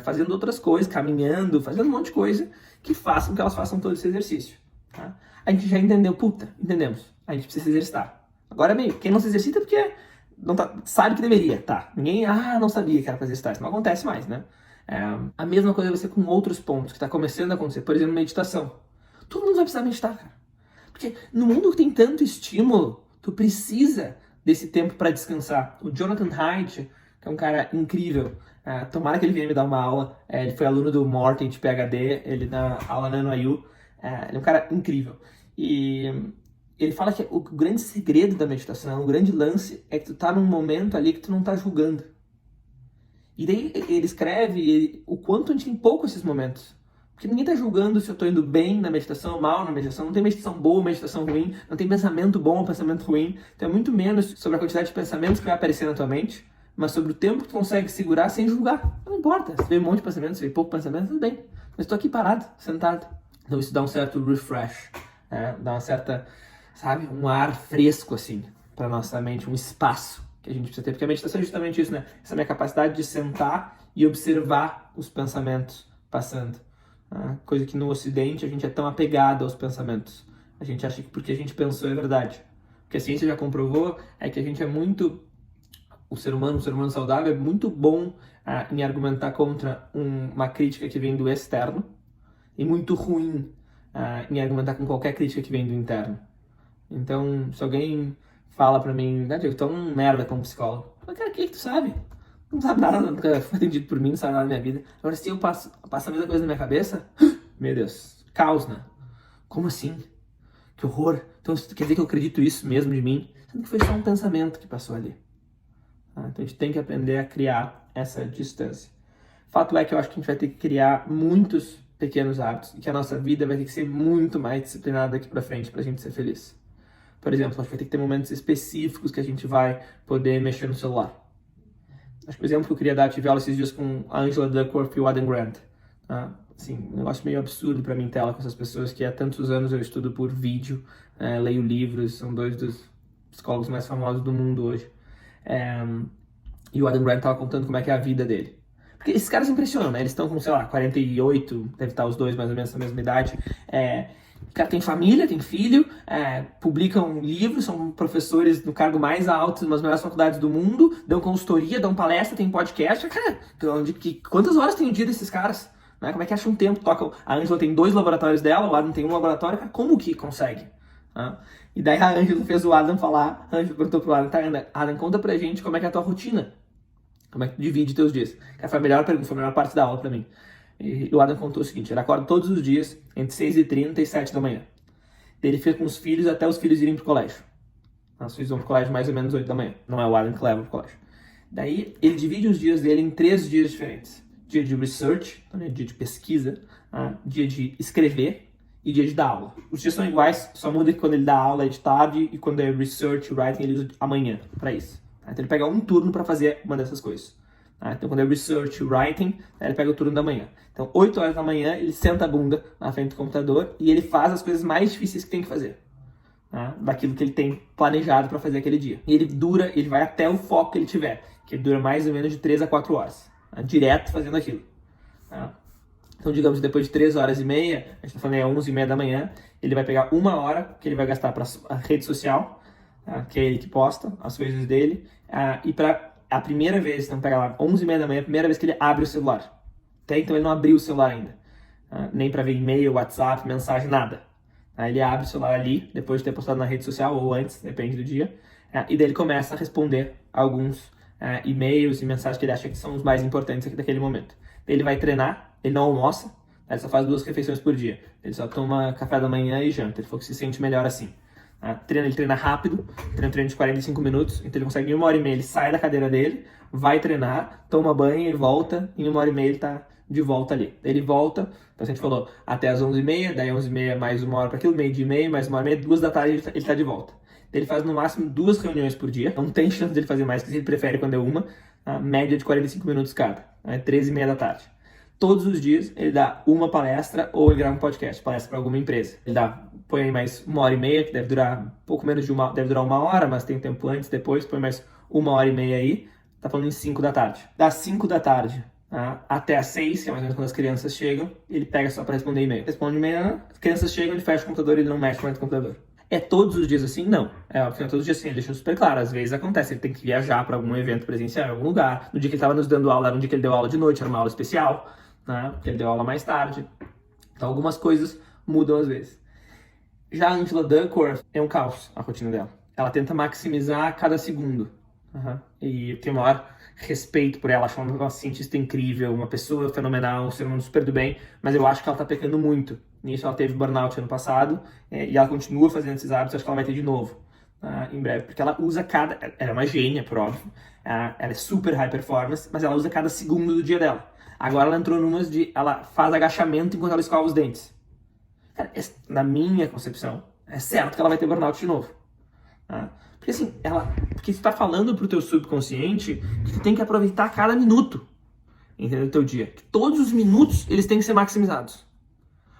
fazendo outras coisas, caminhando, fazendo um monte de coisa que façam que elas façam todo esse exercício, tá? A gente já entendeu, entendemos. A gente precisa se exercitar. Agora, meio, quem não se exercita é porque não sabe que deveria, tá? Ninguém, não sabia que era pra exercitar. Isso não acontece mais, né? A mesma coisa vai ser com outros pontos que está começando a acontecer. Por exemplo, meditação. Todo mundo vai precisar meditar, cara. Porque no mundo que tem tanto estímulo, tu precisa desse tempo para descansar. O Jonathan Haidt, que é um cara incrível, tomara que ele venha me dar uma aula. Ele foi aluno do Morten de PhD, ele dá aula na NYU. Ele é um cara incrível. E ele fala que o grande segredo da meditação, o grande lance, é que tu tá num momento ali que tu não tá julgando. E daí ele escreve o quanto a gente tem pouco esses momentos. Porque ninguém tá julgando se eu tô indo bem na meditação, mal na meditação. Não tem meditação boa, meditação ruim. Não tem pensamento bom ou pensamento ruim. Então é muito menos sobre a quantidade de pensamentos que vai aparecer na tua mente, mas sobre o tempo que tu consegue segurar sem julgar. Não importa. Se vê um monte de pensamento, se vê pouco pensamento, tudo bem. Mas tô aqui parado, sentado. Então isso dá um certo refresh. Dá uma certa, sabe, um ar fresco assim pra nossa mente, um espaço que a gente precisa ter, porque a meditação é justamente isso, né? Essa minha capacidade de sentar e observar os pensamentos passando. Coisa que no Ocidente a gente é tão apegado aos pensamentos. A gente acha que porque a gente pensou é verdade. O que a ciência já comprovou é que a gente é muito... O ser humano saudável é muito bom em argumentar contra uma crítica que vem do externo e muito ruim em argumentar com qualquer crítica que vem do interno. Então, se alguém fala pra mim, Diego, tu é um merda como psicólogo. Eu falo, cara, o que tu sabe? Não sabe nada, nunca foi atendido por mim, não sabe nada da minha vida. Agora, se eu passo a mesma coisa na minha cabeça, meu Deus, caos, né? Como assim? Que horror. Então, quer dizer que eu acredito isso mesmo de mim? Sendo que foi só um pensamento que passou ali. Então, a gente tem que aprender a criar essa distância. Fato é que eu acho que a gente vai ter que criar muitos pequenos hábitos e que a nossa vida vai ter que ser muito mais disciplinada daqui pra frente pra gente ser feliz. Por exemplo, acho que vai ter que ter momentos específicos que a gente vai poder mexer no celular. Acho que o exemplo que eu queria dar, eu tive aula esses dias com a Angela Duckworth e o Adam Grant. Assim, um negócio meio absurdo pra mim ter aula com essas pessoas que há tantos anos eu estudo por vídeo, leio livros, são dois dos psicólogos mais famosos do mundo hoje. E o Adam Grant tava contando como é que é a vida dele. Porque esses caras impressionam, né? Eles estão com, sei lá, 48, deve estar os dois mais ou menos na mesma idade. O cara tem família, tem filho, publicam livros, são professores no cargo mais alto das melhores faculdades do mundo, dão consultoria, dão palestra, tem podcast. Cara, quantas horas tem o dia desses caras? Né? Como é que acha um tempo? A Angela tem 2 laboratórios dela, o Adam tem um laboratório. Cara, como que consegue? E daí a Angela fez o Adam falar, a Angela perguntou pro Adam, Adam, conta pra gente como é que é a tua rotina. Como é que tu divide teus dias? Que foi a melhor pergunta, foi a melhor parte da aula pra mim. E o Adam contou o seguinte, ele acorda todos os dias entre 6h30 e 7 da manhã. Ele fica com os filhos até os filhos irem pro colégio. Os filhos vão pro colégio mais ou menos 8 da manhã. Não é o Adam que leva pro colégio. Daí ele divide os dias dele em 3 dias diferentes. Dia de research, dia de pesquisa, dia de escrever e dia de dar aula. Os dias são iguais, só muda que quando ele dá aula é de tarde e quando é research, writing, ele usa amanhã para isso. Então ele pega um turno para fazer uma dessas coisas. Então quando é research, writing, ele pega o turno da manhã. Então 8 horas da manhã ele senta a bunda na frente do computador e ele faz as coisas mais difíceis que tem que fazer. Daquilo que ele tem planejado para fazer aquele dia. E ele vai até o foco que ele tiver, que dura mais ou menos de 3 a 4 horas, direto fazendo aquilo. Então, digamos, depois de 3 horas e meia, a gente está falando 11h30 da manhã, ele vai pegar 1 hora que ele vai gastar para a rede social, que é ele que posta as coisas dele, e para a primeira vez, então pega lá 11h30 da manhã, a primeira vez que ele abre o celular. Até então ele não abriu o celular ainda, nem para ver e-mail, WhatsApp, mensagem, nada. Ele abre o celular ali, depois de ter postado na rede social, ou antes, depende do dia, e daí ele começa a responder alguns e-mails e mensagens que ele acha que são os mais importantes aqui daquele momento. Daí ele vai treinar, ele não almoça, ele só faz 2 refeições por dia. Ele só toma café da manhã e janta, ele falou que se sente melhor assim. Ele treina rápido, treino de 45 minutos, então ele consegue em 1h30, ele sai da cadeira dele, vai treinar, toma banho e volta, em 1h30 ele tá de volta ali. Ele volta, então a gente falou, até as 11h30, daí 11h30 mais 1 hora para aquilo, meio-dia e meio, mais 1h30, 2 da tarde ele tá de volta. Ele faz no máximo 2 reuniões por dia, não tem chance dele fazer mais, que ele prefere quando é uma, média de 45 minutos cada, 13h30 da tarde. Todos os dias ele dá uma palestra ou ele grava um podcast, palestra para alguma empresa. Ele põe aí mais 1h30, que deve durar um pouco menos de deve durar 1 hora, mas tem tempo antes, depois, põe mais 1h30 aí, tá falando em 5 da tarde. Das 5 da tarde até as 6, que é mais ou menos quando as crianças chegam, ele pega só para responder e-mail. Responde e-mail, as crianças chegam, ele fecha o computador, ele não mexe mais no computador. É todos os dias assim? Não. Óbvio, todos os dias assim, ele deixa super claro. Às vezes acontece, ele tem que viajar para algum evento presencial em algum lugar. No dia que ele estava nos dando aula, era um dia que ele deu aula de noite, era uma aula especial, porque ele deu aula mais tarde. Então algumas coisas mudam às vezes. Já a Angela Duckworth é um caos a rotina dela. Ela tenta maximizar cada segundo. E tem o maior respeito por ela, acho ela uma cientista incrível, uma pessoa fenomenal, um ser humano super do bem, mas eu acho que ela tá pecando muito. Nisso ela teve burnout ano passado, e ela continua fazendo esses hábitos, acho que ela vai ter de novo em breve, porque ela usa ela é uma gênia, por óbvio, ela é super high performance, mas ela usa cada segundo do dia dela. Agora ela entrou numas ela faz agachamento enquanto ela escova os dentes. Cara, na minha concepção, é certo que ela vai ter burnout de novo. Porque assim, porque você está falando pro teu subconsciente que tu tem que aproveitar cada minuto, entendeu, do teu dia. Que todos os minutos, eles têm que ser maximizados.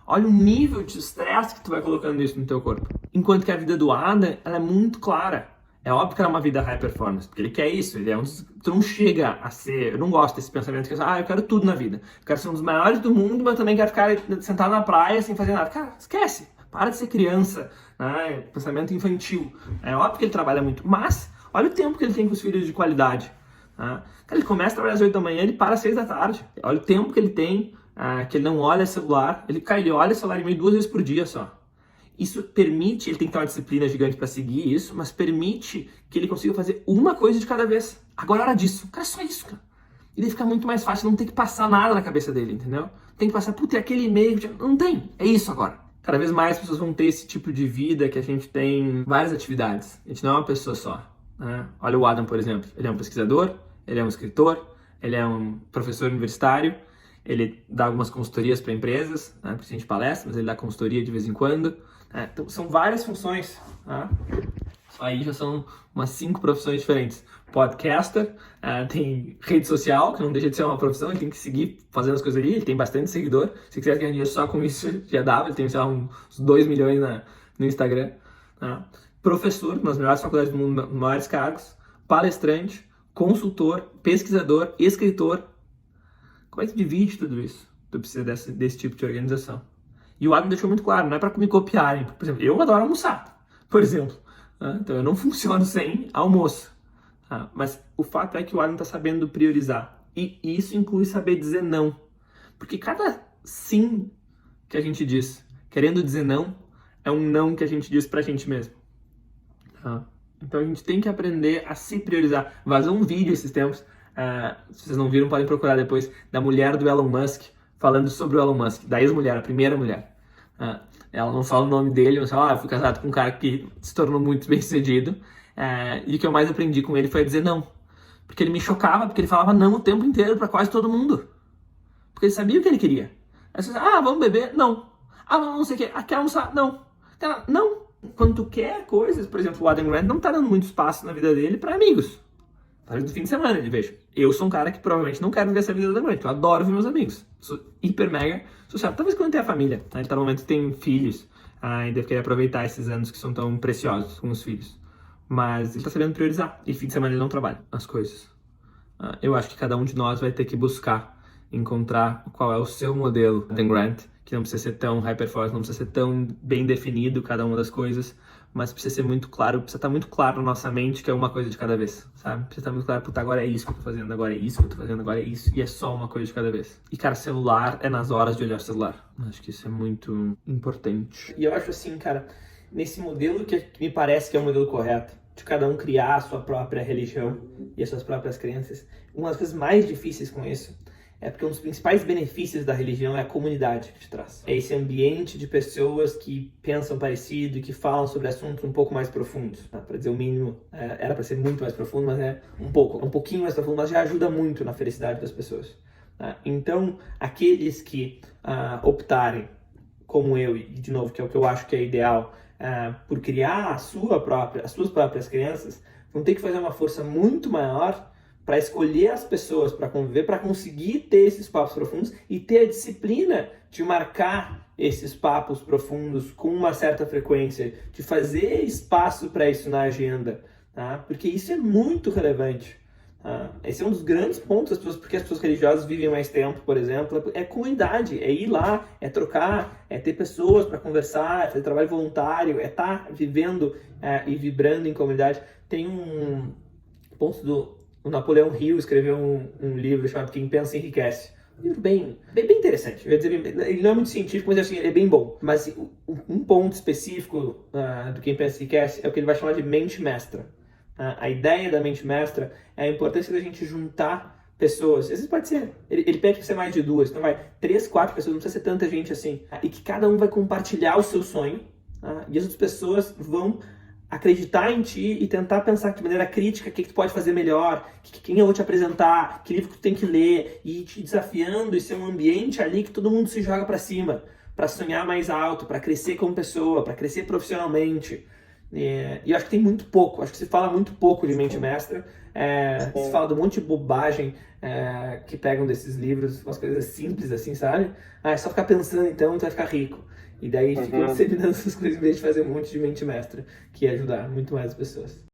Olha o nível de estresse que tu vai colocando isso no teu corpo. Enquanto que a vida do Adam, ela é muito clara. É óbvio que ela é uma vida high performance, porque ele quer isso, tu não chega a ser, eu não gosto desse pensamento que eu quero tudo na vida. Eu quero ser um dos maiores do mundo, mas também quero ficar sentado na praia sem fazer nada. Cara, esquece. Para de ser criança, pensamento infantil. É óbvio que ele trabalha muito, mas olha o tempo que ele tem com os filhos de qualidade. Ele começa a trabalhar às 8 da manhã, ele para às 6 da tarde. Olha o tempo que ele tem, que ele não olha celular. Ele olha celular e meio 2 vezes por dia só. Isso permite, ele tem que ter uma disciplina gigante para seguir isso, mas permite que ele consiga fazer uma coisa de cada vez. Agora é hora disso. Cara, é só isso, cara. E daí fica muito mais fácil, não tem que passar nada na cabeça dele, entendeu? Tem que passar, puta, é aquele e-mail. Não tem, é isso agora. Cada vez mais pessoas vão ter esse tipo de vida que a gente tem várias atividades. A gente não é uma pessoa só. Olha o Adam, por exemplo. Ele é um pesquisador, ele é um escritor, ele é um professor universitário, ele dá algumas consultorias para empresas, porque a gente palestra, mas ele dá consultoria de vez em quando. Então, são várias funções. Aí já são umas 5 profissões diferentes. Podcaster, tem rede social, que não deixa de ser uma profissão, ele tem que seguir fazendo as coisas ali, ele tem bastante seguidor. Se quiser ganhar dinheiro só com isso, já dava, ele tem, sei lá, uns 2 milhões no Instagram. Professor, nas melhores faculdades do mundo, maiores cargos. Palestrante, consultor, pesquisador, escritor. Como é que tu divide tudo isso? Tu precisa desse tipo de organização. E o Adam deixou muito claro, não é para me copiarem. Por exemplo, eu adoro almoçar, por exemplo. Então eu não funciono sem almoço. Mas o fato é que o Adam está sabendo priorizar. E isso inclui saber dizer não. Porque cada sim que a gente diz, querendo dizer não, é um não que a gente diz pra gente mesmo. Então a gente tem que aprender a se priorizar. Vazou um vídeo esses tempos, se vocês não viram, podem procurar depois, da mulher do Elon Musk, falando sobre o Elon Musk, da ex-mulher, a primeira mulher. Ela não fala o nome dele, mas fala, fui casado com um cara que se tornou muito bem sucedido. E o que eu mais aprendi com ele foi a dizer não. Porque ele me chocava, porque ele falava não o tempo inteiro pra quase todo mundo. Porque ele sabia o que ele queria. Aí você diz, vamos beber? Não. Ah, não sei o que. Ah, quer almoçar? Não. Cara, não. Quando tu quer coisas, por exemplo, o Adam Grant não tá dando muito espaço na vida dele pra amigos. Tá no fim de semana, ele veja. Eu sou um cara que provavelmente não quero viver essa vida da Adam Grant. Eu adoro ver meus amigos. Sou hiper mega social. Talvez quando tenha família. Tá? Ele tá no momento que tem filhos. E deve querer aproveitar esses anos que são tão preciosos com os filhos. Mas ele tá sabendo priorizar. E fim de semana ele não trabalha as coisas. Eu acho que cada um de nós vai ter que buscar encontrar qual é o seu modelo Adam Grant, que não precisa ser tão hyperforce, não precisa ser tão bem definido cada uma das coisas, mas precisa ser muito claro, precisa estar muito claro na nossa mente que é uma coisa de cada vez, sabe? Precisa estar muito claro, puta, agora é isso que eu tô fazendo, agora é isso que eu tô fazendo, agora é isso, e é só uma coisa de cada vez. E, cara, celular é nas horas de olhar o celular. Acho que isso é muito importante. E eu acho assim, cara, nesse modelo que me parece que é o modelo correto, de cada um criar a sua própria religião e as suas próprias crenças, uma das coisas mais difíceis com isso é porque um dos principais benefícios da religião é a comunidade que te traz. É esse ambiente de pessoas que pensam parecido e que falam sobre assuntos um pouco mais profundos. Para dizer o mínimo, era para ser muito mais profundo, mas é um pouquinho mais profundo, mas já ajuda muito na felicidade das pessoas. Então, aqueles que optarem, como eu, e de novo, que é o que eu acho que é ideal, por criar as suas próprias crenças, vão ter que fazer uma força muito maior para escolher as pessoas, para conviver, para conseguir ter esses papos profundos e ter a disciplina de marcar esses papos profundos com uma certa frequência, de fazer espaço para isso na agenda, tá? Porque isso é muito relevante. Esse é um dos grandes pontos porque as pessoas religiosas vivem mais tempo, por exemplo, é comunidade, é ir lá, é trocar, é ter pessoas para conversar, é fazer trabalho voluntário, é estar vivendo e vibrando em comunidade. Tem um ponto o Napoleão Hill escreveu um livro chamado Quem Pensa Enriquece. Um livro bem interessante. Eu ia dizer, ele não é muito científico, mas assim, ele é bem bom. Mas um ponto específico do Quem Pensa Enriquece é o que ele vai chamar de mente mestra. A ideia da mente mestra é a importância da gente juntar pessoas. Às vezes pode ser, ele pede para ser mais de duas, então vai 3, 4 pessoas, não precisa ser tanta gente assim. E que cada um vai compartilhar o seu sonho, e as outras pessoas vão acreditar em ti e tentar pensar de maneira crítica o que tu pode fazer melhor, quem eu vou te apresentar, que livro que tu tem que ler, e te desafiando, e ser um ambiente ali que todo mundo se joga para cima, para sonhar mais alto, para crescer como pessoa, para crescer profissionalmente. E eu acho que tem muito pouco, acho que se fala muito pouco de mente mestra, se fala de um monte de bobagem que pegam desses livros, umas coisas simples assim, sabe? É só ficar pensando então, tu vai ficar rico. E daí fica disseminando essas coisas em vez de fazer um monte de mente mestra, que ia ajudar muito mais as pessoas.